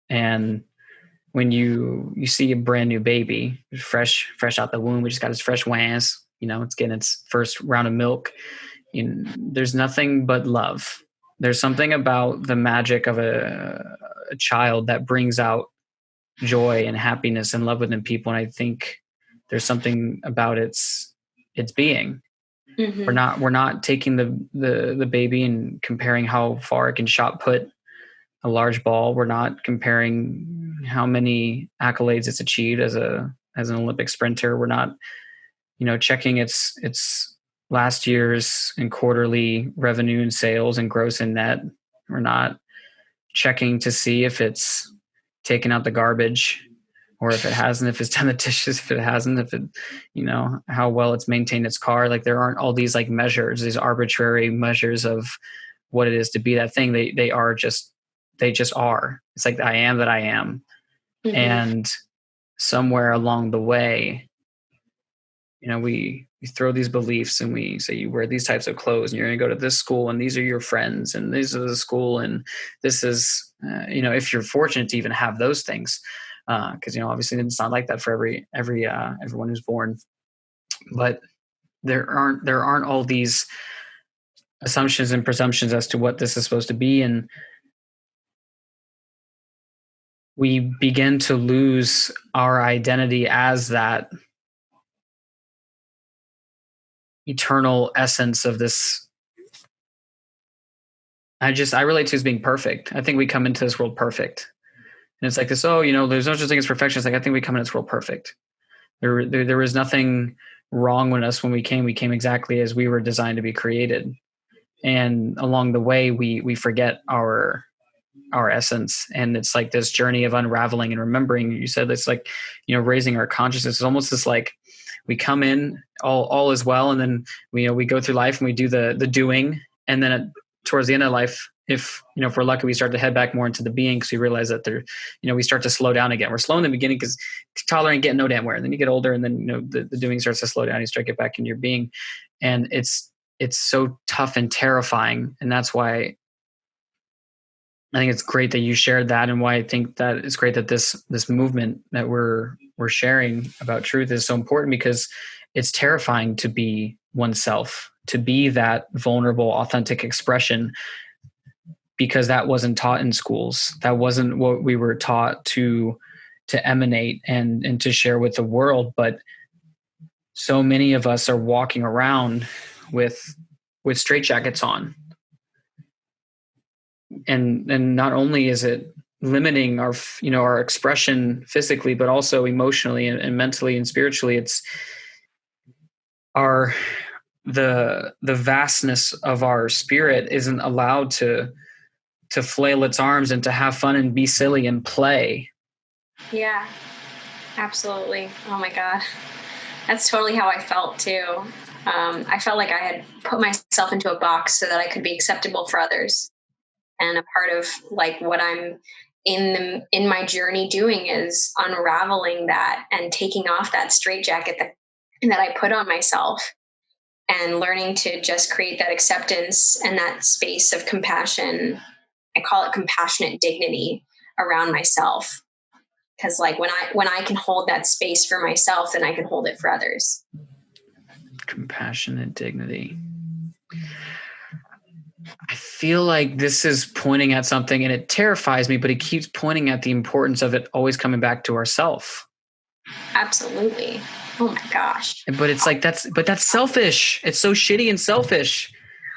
And when you see a brand new baby, fresh out the womb, we just got its fresh wans, it's getting its first round of milk. There's nothing but love. There's something about the magic of a child that brings out joy and happiness and love within people. And I think there's something about its being. Mm-hmm. We're not taking the baby and comparing how far it can shot put a large ball. We're not comparing how many accolades it's achieved as an Olympic sprinter. We're not, checking its last year's and quarterly revenue and sales and gross and net. We're not checking to see if it's taken out the garbage or if it hasn't, if it's done the dishes, if it hasn't, if it, how well it's maintained its car. Like there aren't all these like measures, these arbitrary measures of what it is to be that thing. They just are. It's like I am that I am. Mm-hmm. And somewhere along the way, we throw these beliefs and we say you wear these types of clothes and you're going to go to this school and these are your friends and these are the school and this is, if you're fortunate to even have those things, because obviously it's not like that for everyone who's born, but there aren't all these assumptions and presumptions as to what this is supposed to be, and we begin to lose our identity as that eternal essence of this. I relate to as being perfect. I think we come into this world perfect. And it's like this, there's no such thing as perfection. It's like, I think we come into this world perfect. There was nothing wrong with us when we came exactly as we were designed to be created. And along the way, we forget our essence. And it's like this journey of unraveling and remembering. You said it's like, raising our consciousness. It's almost this like, we come in, all is well, and then we go through life and we do the doing, and then towards the end of life, if we're lucky, we start to head back more into the being because we realize that we start to slow down again. We're slow in the beginning because tolerant getting no damn where, and then you get older, and then the doing starts to slow down. You start to get back into your being, and it's so tough and terrifying, and that's why I think it's great that you shared that, and why I think that it's great that this movement that we're sharing about truth is so important, because it's terrifying to be oneself, to be that vulnerable, authentic expression, because that wasn't taught in schools. That wasn't what we were taught to emanate and to share with the world. But so many of us are walking around with straitjackets on. And not only is it limiting our expression physically, but also emotionally and mentally and spiritually, it's the vastness of our spirit isn't allowed to flail its arms and to have fun and be silly and play.
Yeah, absolutely. Oh my God. That's totally how I felt too. I felt like I had put myself into a box so that I could be acceptable for others. And a part of like what I'm in my journey doing is unraveling that and taking off that straitjacket that I put on myself, and learning to just create that acceptance and that space of compassion. I call it compassionate dignity around myself. Because like when I can hold that space for myself, then I can hold it for others.
Compassionate dignity. I feel like this is pointing at something, and it terrifies me, but it keeps pointing at the importance of it always coming back to ourself.
Absolutely. Oh my gosh.
But it's like, that's selfish. It's so shitty and selfish.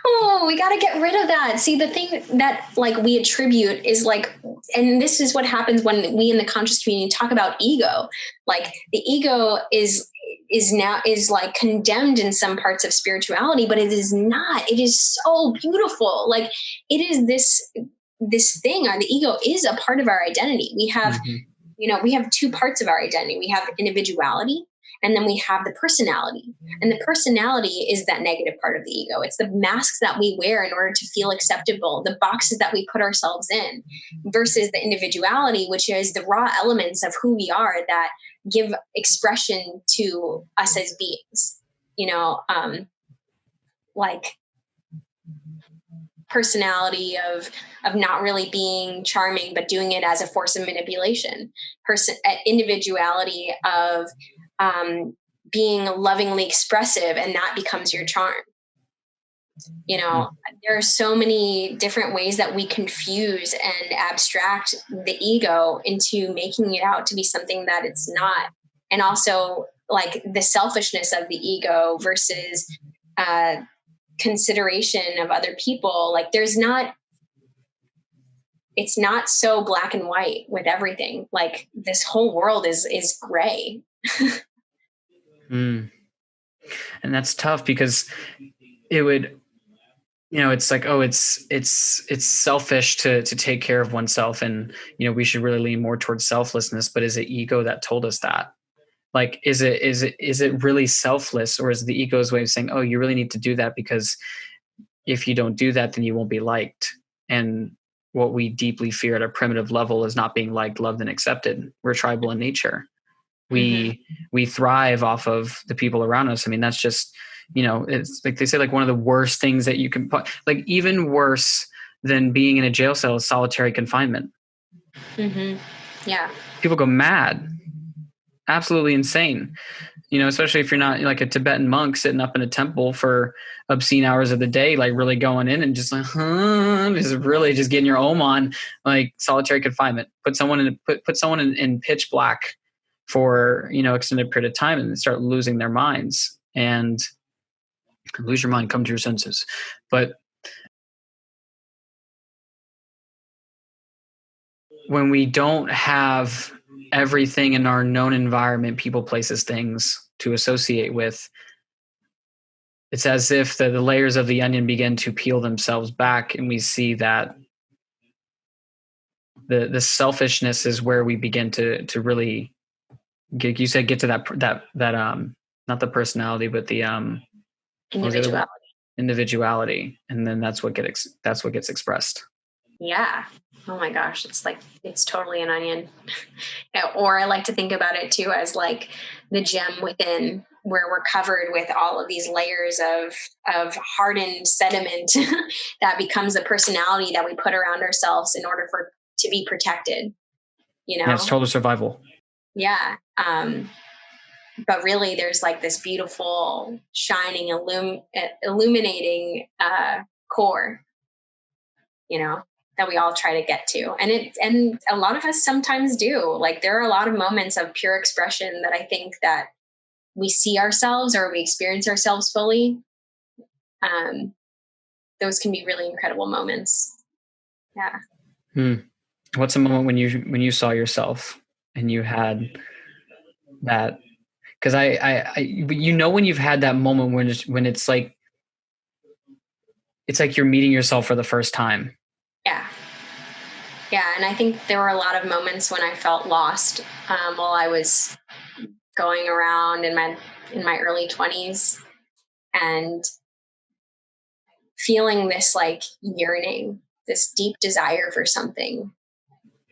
Oh, we got to get rid of that. See, the thing that like we attribute is like, and this is what happens when we in the conscious community talk about ego. Like the ego is like condemned in some parts of spirituality, but it is not. It is so beautiful. Like it is this thing. The ego is a part of our identity. We have, we have two parts of our identity. We have individuality, and then we have the personality. And the personality is that negative part of the ego. It's the masks that we wear in order to feel acceptable, the boxes that we put ourselves in, versus the individuality, which is the raw elements of who we are that give expression to us as beings. like personality of not really being charming, but doing it as a force of manipulation, individuality of being lovingly expressive, and that becomes your charm. There are so many different ways that we confuse and abstract the ego into making it out to be something that it's not. And also like the selfishness of the ego versus consideration of other people. Like it's not so black and white with everything. Like this whole world is gray.
And that's tough because it would, it's like, oh, it's selfish to take care of oneself, and we should really lean more towards selflessness. But is it ego that told us that? Like, is it really selfless, or is it the ego's way of saying, oh, you really need to do that because if you don't do that, then you won't be liked? And what we deeply fear at a primitive level is not being liked, loved, and accepted. We're tribal in nature. We thrive off of the people around us. I mean, that's just, it's like they say, like one of the worst things that you can, like even worse than being in a jail cell is solitary confinement.
Yeah.
People go mad, absolutely insane. Especially if you're not like a Tibetan monk sitting up in a temple for obscene hours of the day, like really going in and just like, just really just getting your ohm on, like solitary confinement. Put someone in pitch black for, extended period of time, and start losing their minds. And lose your mind, come to your senses. But when we don't have everything in our known environment, people, places, things to associate with, it's as if the layers of the onion begin to peel themselves back, and we see that the selfishness is where we begin to really get to that not the personality, but the individuality, and then that's what gets expressed.
Yeah. Oh my gosh, it's totally an onion. Or I like to think about it too as like the gem within, where we're covered with all of these layers of hardened sediment that becomes a personality that we put around ourselves in order to be protected.
Yeah, it's total survival.
Yeah. But really there's like this beautiful, shining, illuminating core, that we all try to get to. And a lot of us sometimes do. Like there are a lot of moments of pure expression that I think that we see ourselves or we experience ourselves fully. Those can be really incredible moments. Yeah.
What's a moment when you saw yourself and you had that? Because when you've had that moment when it's like you're meeting yourself for the first time.
Yeah. And I think there were a lot of moments when I felt lost while I was going around in my early 20s and feeling this like yearning, this deep desire for something.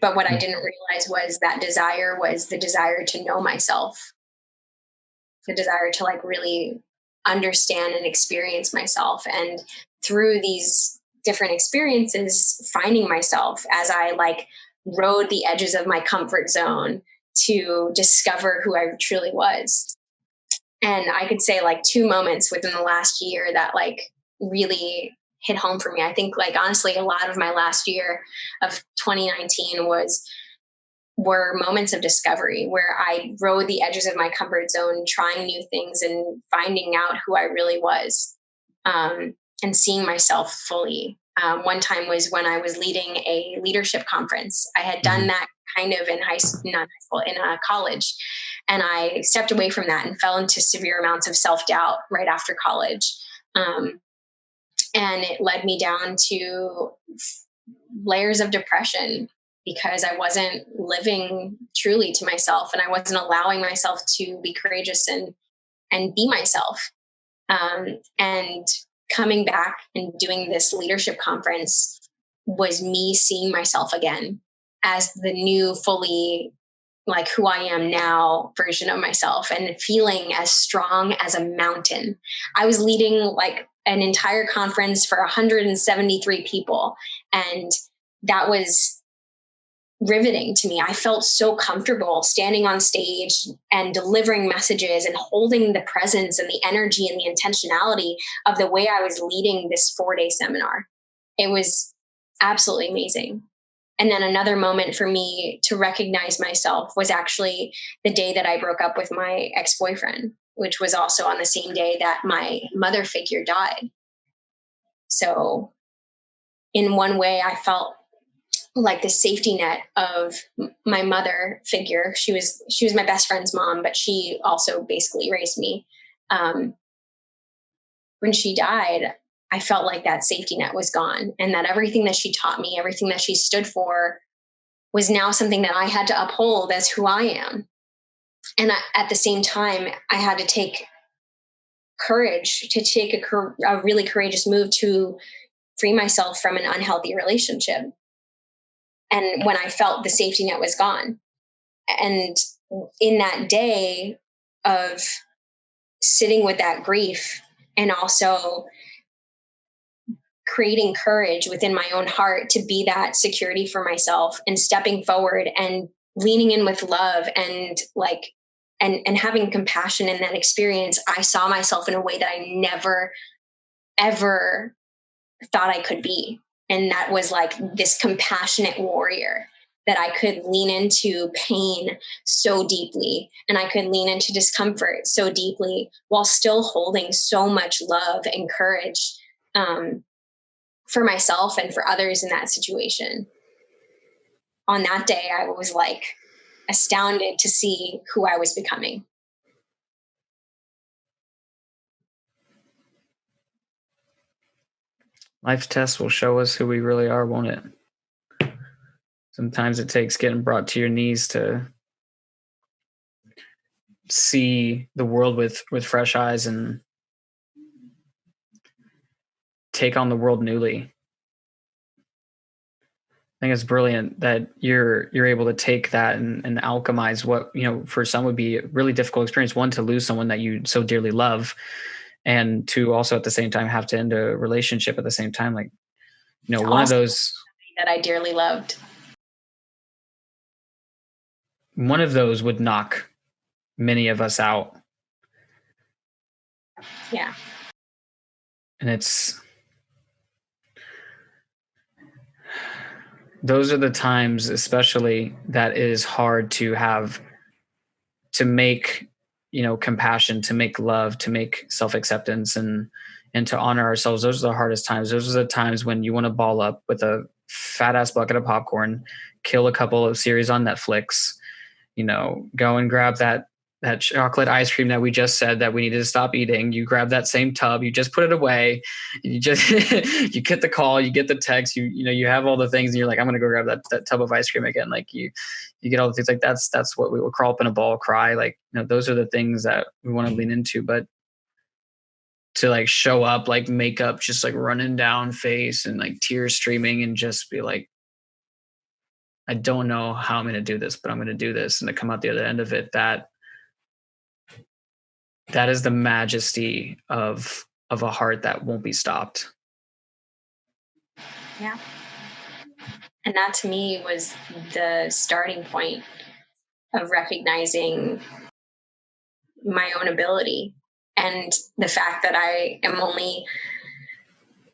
But what I didn't realize was that desire was the desire to know myself, the desire to like really understand and experience myself. And through these different experiences, finding myself as I like rode the edges of my comfort zone to discover who I truly was. And I could say like 2 moments within the last year that like really hit home for me. I think like honestly, a lot of my last year of 2019 were moments of discovery where I rode the edges of my comfort zone, trying new things and finding out who I really was, and seeing myself fully. One time was when I was leading a leadership conference. I had done that kind of in college. And I stepped away from that and fell into severe amounts of self-doubt right after college. And it led me down to layers of depression because I wasn't living truly to myself, and I wasn't allowing myself to be courageous and be myself. And coming back and doing this leadership conference was me seeing myself again as the new, fully like who I am now version of myself and feeling as strong as a mountain. I was leading like an entire conference for 173 people. And that was riveting to me. I felt so comfortable standing on stage and delivering messages and holding the presence and the energy and the intentionality of the way I was leading this 4-day seminar. It was absolutely amazing. And then another moment for me to recognize myself was actually the day that I broke up with my ex-boyfriend, which was also on the same day that my mother figure died. So in one way, I felt like the safety net of my mother figure. She was my best friend's mom, but she also basically raised me. When she died, I felt like that safety net was gone, and that everything that she taught me, everything that she stood for, was now something that I had to uphold as who I am. And at the same time, I had to take courage to take a really courageous move to free myself from an unhealthy relationship. And when I felt the safety net was gone. And in that day of sitting with that grief and also creating courage within my own heart to be that security for myself and stepping forward and leaning in with love and like and having compassion in that experience, I saw myself in a way that I never ever thought I could be. And that was like this compassionate warrior, that I could lean into pain so deeply and I could lean into discomfort so deeply while still holding so much love and courage for myself and for others in that situation. On that day, I was like astounded to see who I was becoming.
Life's tests will show us who we really are, won't it? Sometimes it takes getting brought to your knees to see the world with fresh eyes and take on the world newly. I think it's brilliant that you're able to take that and alchemize what, for some would be a really difficult experience. One, to lose someone that you so dearly love, and to also at the same time have to end a relationship at the same time. Like, one of those
that I dearly loved.
One of those would knock many of us out.
Yeah.
And those are the times, especially, that it is hard to have to make, compassion, to make love, to make self-acceptance and to honor ourselves. Those are the hardest times. Those are the times when you want to ball up with a fat ass bucket of popcorn, kill a couple of series on Netflix, go and grab that chocolate ice cream that we just said that we needed to stop eating. You grab that same tub, you just put it away, you just you get the call, you get the text, you have all the things, and you're like, I'm gonna go grab that tub of ice cream again. Like you get all the things. Like that's what we will crawl up in a ball, cry. Like, those are the things that we want to lean into. But to like show up, like makeup just like running down face and like tears streaming, and just be like, I don't know how I'm going to do this, but I'm going to do this. And to come out the other end of it, that is the majesty of a heart that won't be stopped.
Yeah. And that to me was the starting point of recognizing my own ability and the fact that I am only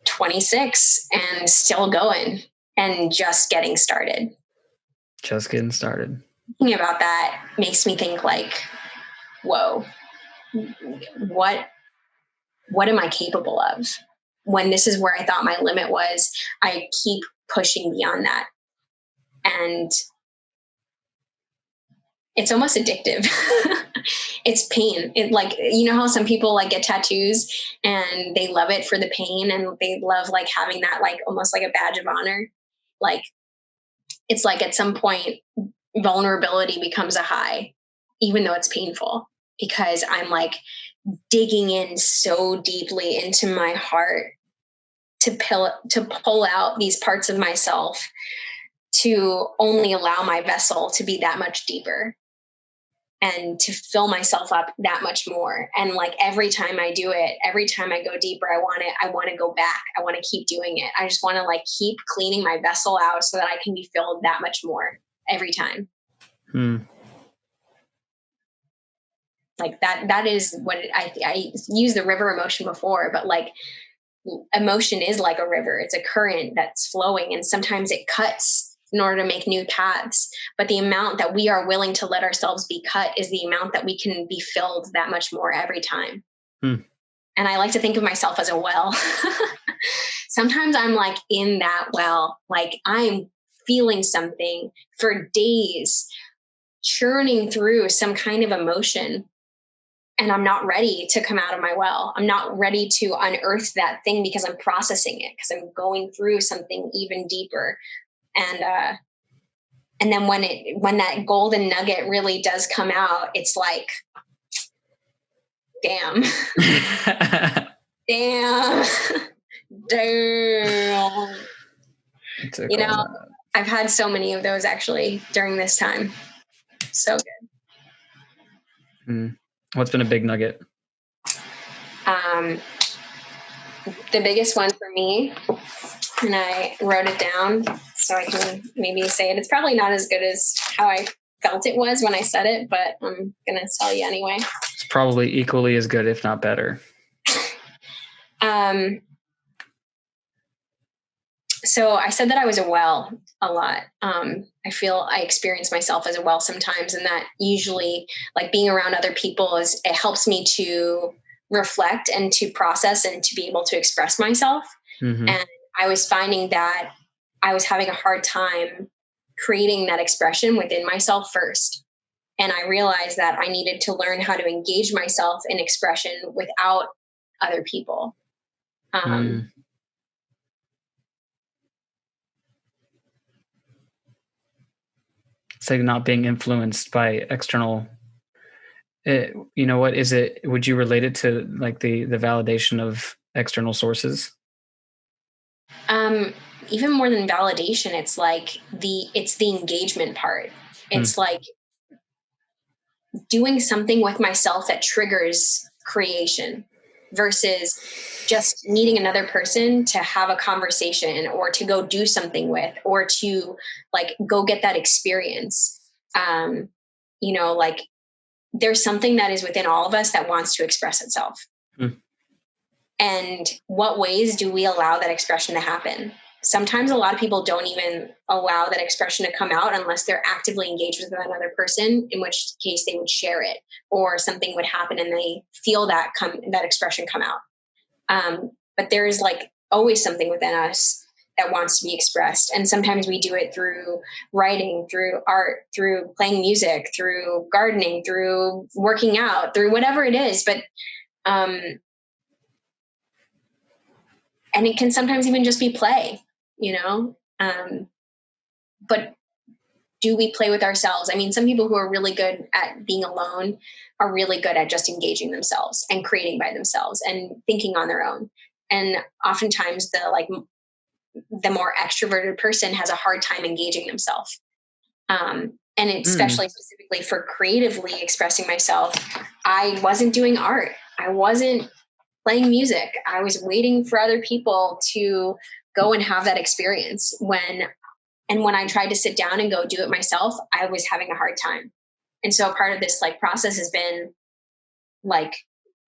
26 and still going and just getting started.
Just getting started.
Thinking about that makes me think like, whoa, what am I capable of? When this is where I thought my limit was, I keep pushing beyond that. And it's almost addictive. It's pain. It like, how some people like get tattoos and they love it for the pain, and they love like having that like almost like a badge of honor. Like, it's like at some point vulnerability becomes a high, even though it's painful, because I'm like digging in so deeply into my heart to pull out these parts of myself to only allow my vessel to be that much deeper. and to fill myself up that much more. And like every time I do it, every time I go deeper, I want to go back. I want to keep doing it. I just want to like keep cleaning my vessel out so that I can be filled that much more every time. Like that is what I used the river emotion before, but like emotion is like a river. It's a current that's flowing, and sometimes it cuts in order to make new paths. But the amount that we are willing to let ourselves be cut is the amount that we can be filled that much more every time. And I like to think of myself as a well. Sometimes I'm like in that well, like I'm feeling something for days, churning through some kind of emotion. And I'm not ready to come out of my well. I'm not ready to unearth that thing because I'm processing it, because I'm going through something even deeper. And then when that golden nugget really does come out, it's like, damn, damn. You know, I've had so many of those actually during this time. So
good. What's been a big nugget?
The biggest one for me, and I wrote it down so I can maybe say it. It's probably not as good as how I felt it was when I said it, but I'm going to tell you anyway.
It's probably equally as good, if not better.
So I said that I was a well a lot. I feel I experience myself as a well sometimes, and that usually like being around other people it helps me to reflect and to process and to be able to express myself. And I was finding that I was having a hard time creating that expression within myself first. And I realized that I needed to learn how to engage myself in expression without other people.
It's like not being influenced by external. You know what is it? Would you relate it to like the validation of external sources?
Even more than validation, it's like the engagement part. It's like doing something with myself that triggers creation versus just needing another person to have a conversation or to go do something with, or to like go get that experience. You know, like there's something that is within all of us that wants to express itself. And what ways do we allow that expression to happen? Sometimes a lot of people don't even allow that expression to come out unless they're actively engaged with another person, in which case they would share it, or something would happen and they feel that expression come out. But there is like always something within us that wants to be expressed. And sometimes we do it through writing, through art, through playing music, through gardening, through working out, through whatever it is. But, and it can sometimes even just be play, you know? But do we play with ourselves? I mean, some people who are really good at being alone are really good at just engaging themselves and creating by themselves and thinking on their own. And oftentimes the more extroverted person has a hard time engaging themselves. And especially specifically for creatively expressing myself, I wasn't doing art. I wasn't playing music. I was waiting for other people to go and have that experience. When I tried to sit down and go do it myself, I was having a hard time. And so part of this like process has been like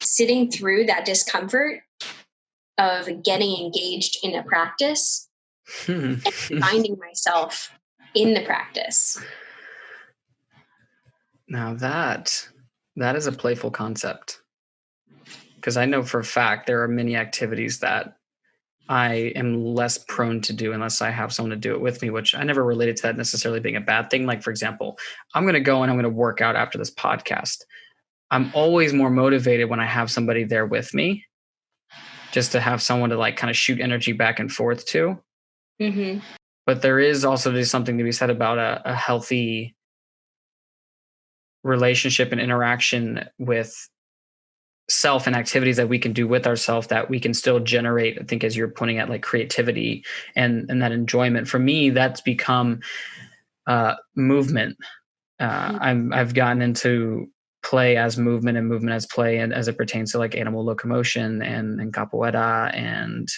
sitting through that discomfort of getting engaged in a practice and finding myself in the practice.
Now that is a playful concept, because I know for a fact there are many activities that I am less prone to do unless I have someone to do it with me, which I never related to that necessarily being a bad thing. Like, for example, I'm going to go and I'm going to work out after this podcast. I'm always more motivated when I have somebody there with me, just to have someone to like kind of shoot energy back and forth to. But there is also just something to be said about a healthy relationship and interaction with self and activities that we can do with ourselves that we can still generate, I think, as you're pointing at, like creativity and that enjoyment. For me, that's become movement. I've gotten into play as movement and movement as play, and as it pertains to like animal locomotion and capoeira and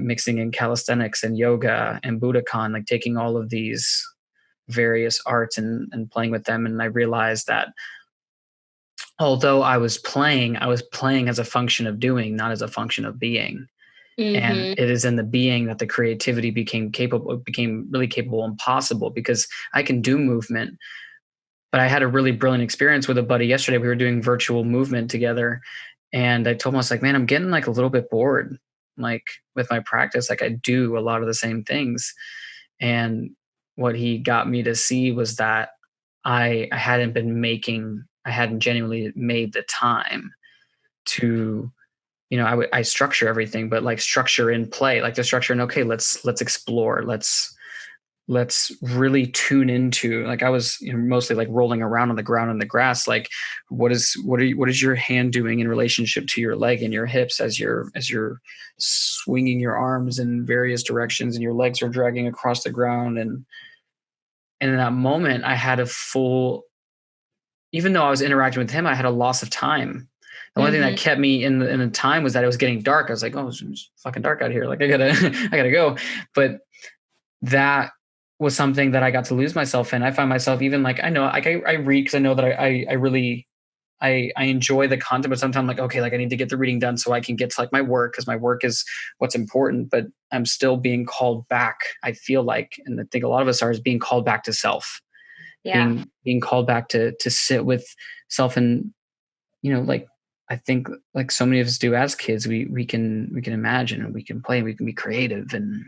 mixing in calisthenics and yoga and Budokan, like taking all of these various arts and playing with them. And I realized that although I was playing as a function of doing, not as a function of being. And it is in the being that the creativity became really capable and possible, because I can do movement. But I had a really brilliant experience with a buddy yesterday. We were doing virtual movement together, and I told him, I was like, man, I'm getting like a little bit bored, like with my practice. Like I do a lot of the same things. And what he got me to see was that I hadn't genuinely made the time to, I structure everything, but like structure in play, like the structure in, okay, let's explore. Let's really tune into, like I was mostly like rolling around on the ground in the grass. Like what is your hand doing in relationship to your leg and your hips as you're swinging your arms in various directions and your legs are dragging across the ground. And in that moment I had even though I was interacting with him, I had a loss of time. The only thing that kept me in the time was that it was getting dark. I was like, oh, it's fucking dark out here. Like I gotta go. But that was something that I got to lose myself in. I find myself even like, I know, like I read because I know that I really enjoy the content, but sometimes I'm like, okay, like I need to get the reading done so I can get to like my work, because my work is what's important. But I'm still being called back. I feel like, and I think a lot of us are, is being called back to self. Yeah. Being called back to sit with self. And like I think like so many of us do as kids, we can imagine and we can play and we can be creative and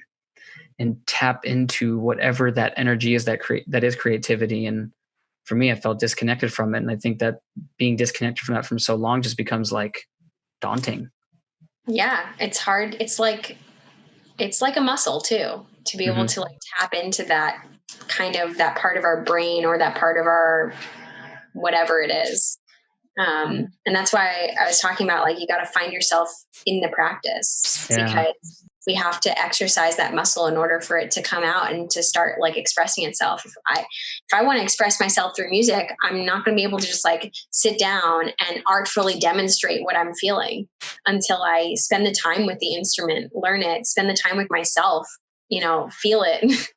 tap into whatever that energy is that is creativity. And for me, I felt disconnected from it. And I think that being disconnected from that from so long just becomes like daunting.
Yeah. It's hard. It's like a muscle too, to be able to like tap into that kind of that part of our brain or that part of our whatever it is. And that's why I was talking about like, you got to find yourself in the practice, because we have to exercise that muscle in order for it to come out and to start like expressing itself. If I want to express myself through music, I'm not going to be able to just like sit down and artfully demonstrate what I'm feeling until I spend the time with the instrument, learn it, spend the time with myself, feel it.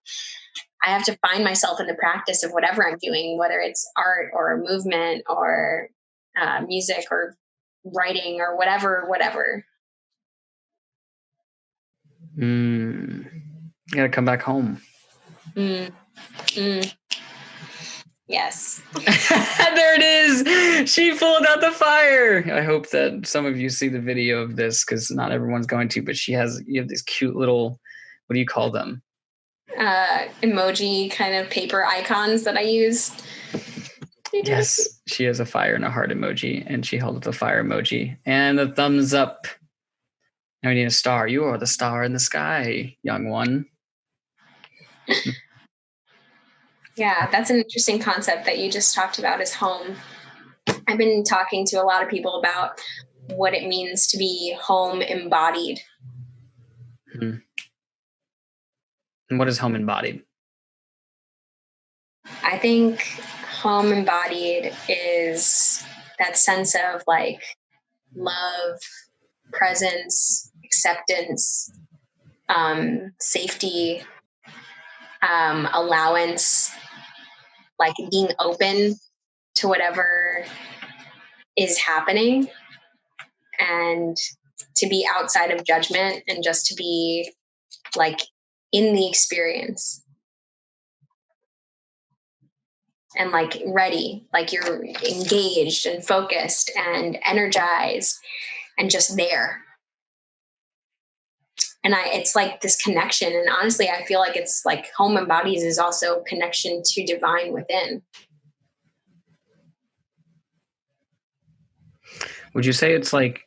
I have to find myself in the practice of whatever I'm doing, whether it's art or movement or music or writing or whatever.
You gotta come back home.
Yes.
There it is. She pulled out the fire. I hope that some of you see the video of this, because not everyone's going to, but you have these cute little, what do you call them?
Emoji kind of paper icons that I use.
Yes, she has a fire and a heart emoji, and she held up the fire emoji and the thumbs up. Now we need a star. You are the star in the sky, young one.
Yeah, that's an interesting concept that you just talked about, is home. I've been talking to a lot of people about what it means to be home embodied.
And what is home embodied?
I think home embodied is that sense of like love, presence, acceptance, safety, allowance, like being open to whatever is happening, and to be outside of judgment and just to be like in the experience and like ready, like you're engaged and focused and energized and just there. And it's like this connection. And honestly, I feel like it's like home embodies is also connection to divine within.
Would you say it's like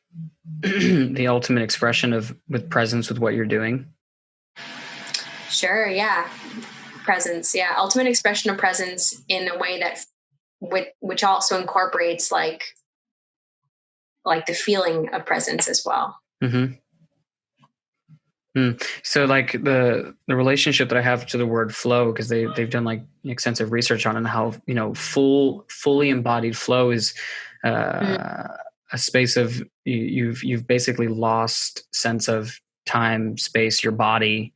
the ultimate expression of with presence with what you're doing?
Sure. Yeah. Presence. Yeah. Ultimate expression of presence in a way that which also incorporates like the feeling of presence as well.
So like the relationship that I have to the word flow, because they've done like extensive research on it, and how, fully embodied flow is a space of you've basically lost sense of time, space, your body,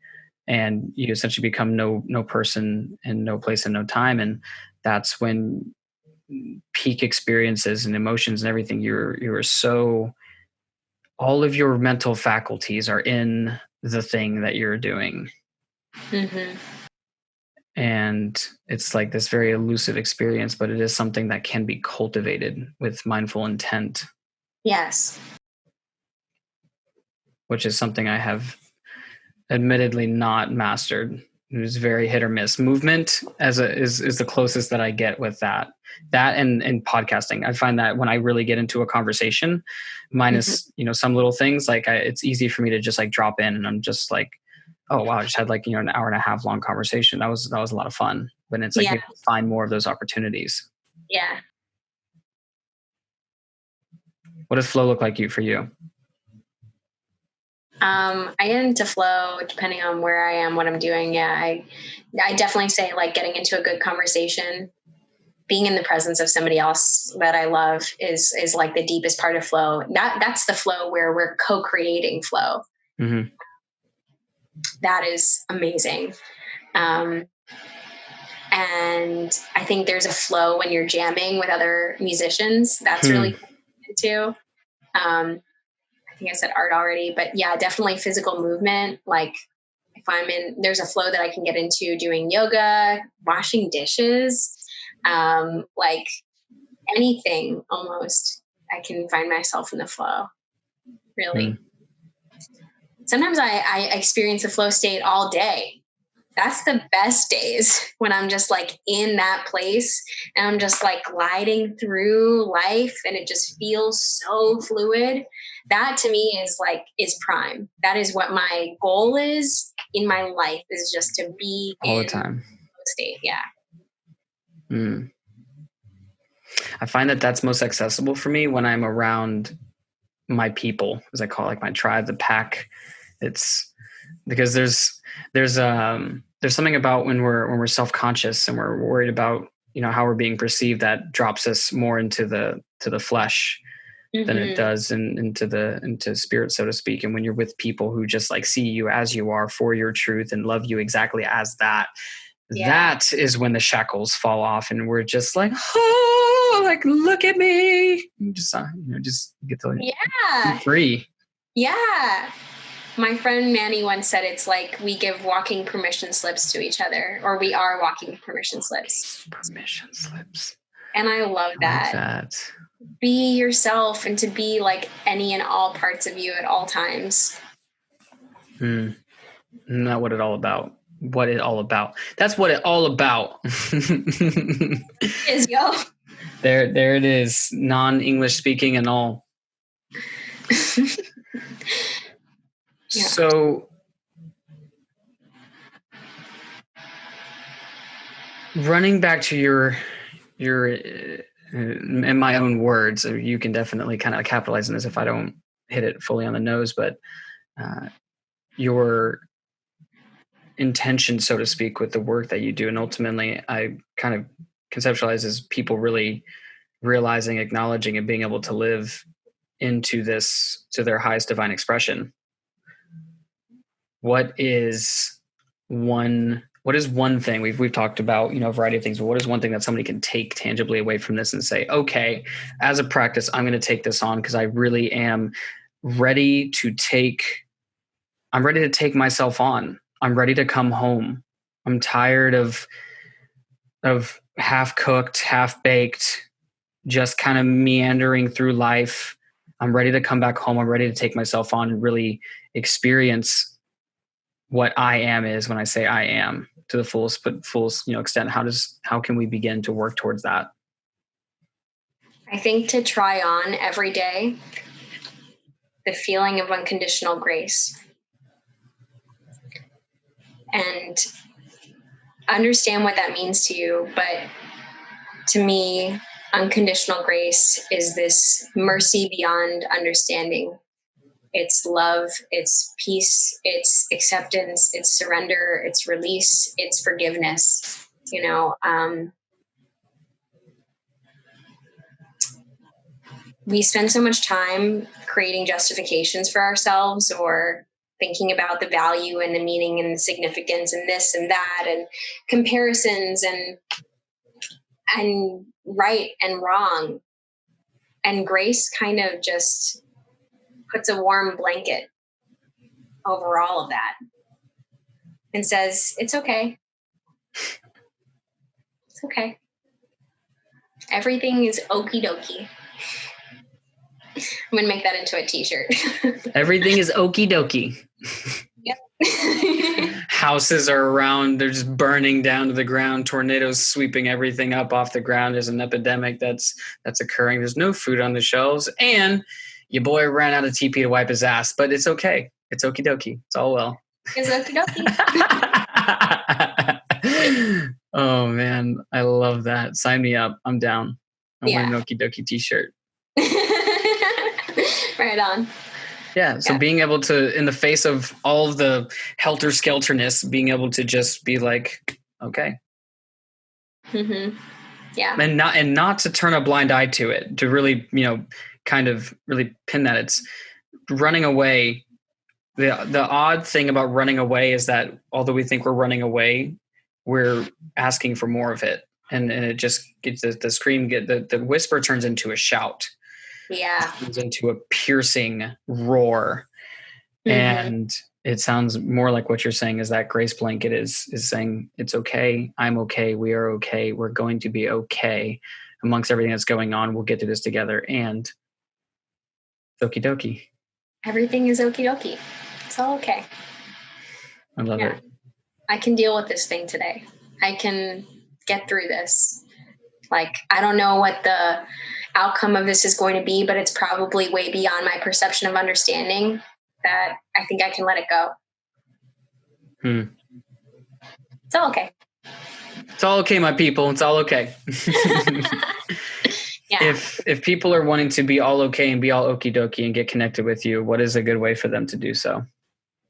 and you essentially become no person and no place and no time. And that's when peak experiences and emotions and everything, you're so, all of your mental faculties are in the thing that you're doing.
Mm-hmm.
And it's like this very elusive experience, but it is something that can be cultivated with mindful intent.
Yes.
Which is something I have admittedly not mastered. It was very hit or miss. Movement is the closest that I get with that. That and podcasting. I find that when I really get into a conversation, minus, some little things, like it's easy for me to just like drop in, and I'm just like, oh wow, I just had like, an hour and a half long conversation. That was a lot of fun. But it's like, maybe find more of those opportunities.
Yeah.
What does flow look like for you?
I get into flow depending on where I am, what I'm doing. Yeah. I definitely say like getting into a good conversation, being in the presence of somebody else that I love is like the deepest part of flow. That's the flow where we're co-creating flow.
Mm-hmm.
That is amazing. And I think there's a flow when you're jamming with other musicians. That's really cool too. I think I said art already, but yeah, definitely physical movement. Like if there's a flow that I can get into doing yoga, washing dishes, like anything almost, I can find myself in the flow. Really. Sometimes I experience the flow state all day. That's the best days, when I'm just like in that place and I'm just like gliding through life and it just feels so fluid. That to me is prime. That is what my goal is in my life, is just to be
all
in
the time
the flow state. Yeah.
I find that that's most accessible for me when I'm around my people, as I call it, like my tribe, the pack. It's because there's something about when we're self-conscious and we're worried about, how we're being perceived, that drops us more into the flesh than it does into spirit, so to speak. And when you're with people who just like see you as you are, for your truth, and love you exactly as that, that is when the shackles fall off, and we're just like, oh, like, look at me, just just get to be free.
Yeah. My friend Manny once said it's like we give walking permission slips to each other, or we are walking permission slips.
Permission slips.
And I love that.
Like that.
Be yourself, and to be like any and all parts of you at all times.
Not what it all about. What it all about. That's what it all about.
Is yo.
There it is. Non-English speaking and all. Yeah. So running back to your in my own words, you can definitely kind of capitalize on this if I don't hit it fully on the nose, but your intention, so to speak, with the work that you do, and ultimately I kind of conceptualize as people really realizing, acknowledging, and being able to live into this, to their highest divine expression. What is one thing we've talked about, a variety of things, but what is one thing that somebody can take tangibly away from this and say, okay, as a practice, I'm going to take this on because I really am ready to take myself on. I'm ready to come home. I'm tired of half cooked, half baked, just kind of meandering through life. I'm ready to come back home. I'm ready to take myself on and really experience what I am is, when I say I am, to the fullest extent. How can we begin to work towards that?
I think to try on every day the feeling of unconditional grace, and understand what that means to you. But to me, unconditional grace is this mercy beyond understanding. It's love, it's peace, it's acceptance, it's surrender, it's release, it's forgiveness. We spend so much time creating justifications for ourselves, or thinking about the value and the meaning and the significance and this and that, and comparisons and right and wrong. And grace kind of just puts a warm blanket over all of that and says, it's okay. It's okay. Everything is okie dokie. I'm going to make that into a t-shirt.
Everything is okie dokie.
Yep.
Houses are around. They're just burning down to the ground. Tornadoes sweeping everything up off the ground. There's an epidemic that's occurring. There's no food on the shelves. And your boy ran out of TP to wipe his ass. But it's okay. It's okie dokie. It's all well.
It's okie dokie.
Oh, man. I love that. Sign me up. I'm down. I want an okie dokie t-shirt.
Right on.
Yeah. So being able to, in the face of all of the helter-skelterness, being able to just be like, okay.
Mm-hmm. Yeah.
And not to turn a blind eye to it, to really, kind of really pin that. It's running away. The odd thing about running away is that although we think we're running away, we're asking for more of it. And it just gets the scream, the whisper turns into a shout.
Yeah.
It turns into a piercing roar. Mm-hmm. And it sounds more like what you're saying is that grace blanket is saying, it's okay. I'm okay. We are okay. We're going to be okay amongst everything that's going on. We'll get through this together. And okie dokie.
Everything is okie dokie. It's all okay.
I love it.
I can deal with this thing today. I can get through this. Like, I don't know what the outcome of this is going to be, but it's probably way beyond my perception of understanding, that I think I can let it go. It's all okay.
It's all okay, my people. It's all okay.
Yeah.
If people are wanting to be all okay and be all okie dokie and get connected with you, what is a good way for them to do so?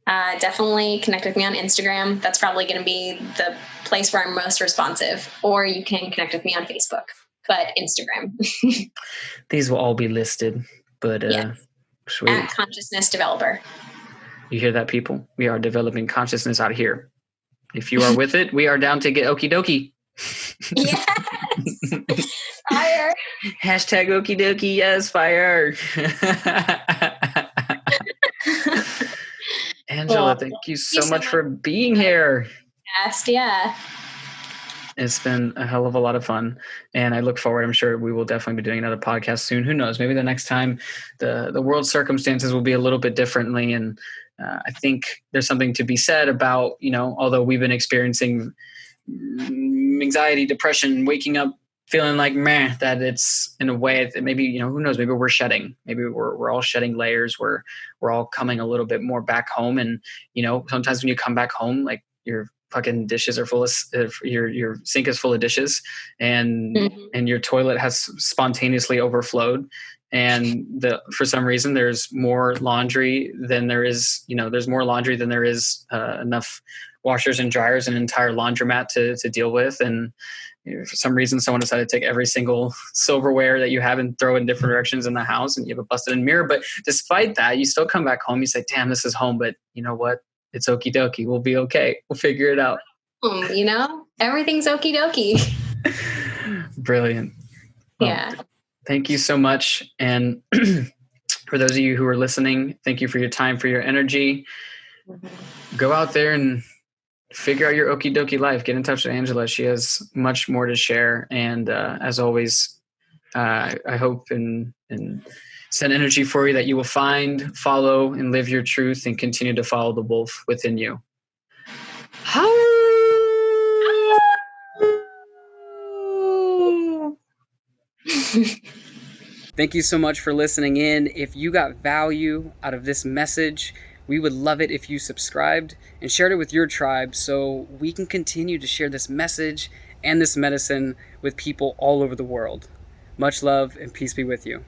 Definitely connect with me on Instagram. That's probably going to be the place where I'm most responsive. Or you can connect with me on Facebook, but Instagram.
These will all be listed, but sweet.
At Consciousness Developer.
You hear that, people? We are developing consciousness out here. If you are with it, we are down to get okie dokie.
Yes. Fire.
Hashtag okie dokie. Yes, fire. Angela, thank you so much for being here.
Yeah.
It's been a hell of a lot of fun, and I look forward. I'm sure we will definitely be doing another podcast soon. Who knows? Maybe the next time the world circumstances will be a little bit differently. And I think there's something to be said about, although we've been experiencing anxiety, depression, waking up feeling like meh, that it's in a way that maybe, who knows, maybe we're shedding, maybe we're all shedding layers, we're all coming a little bit more back home. And, sometimes when you come back home, like your fucking dishes are full of, your sink is full of dishes, and your toilet has spontaneously overflowed. And for some reason there's more laundry than there is, there's more laundry than there is enough washers and dryers and an entire laundromat to deal with. And for some reason, someone decided to take every single silverware that you have and throw in different directions in the house, and you have a busted in mirror. But despite that, you still come back home. You say, damn, this is home. But you know what? It's okie dokie. We'll be okay. We'll figure it out.
Everything's okie dokie.
Brilliant. Well,
yeah.
Thank you so much. And for those of you who are listening, thank you for your time, for your energy. Go out there and figure out your okie dokie life. Get in touch with Angela. She has much more to share. And as always, I hope and send energy for you that you will find, follow, and live your truth, and continue to follow the wolf within you. Thank you so much for listening in. If you got value out of this message, we would love it if you subscribed and shared it with your tribe, so we can continue to share this message and this medicine with people all over the world. Much love and peace be with you.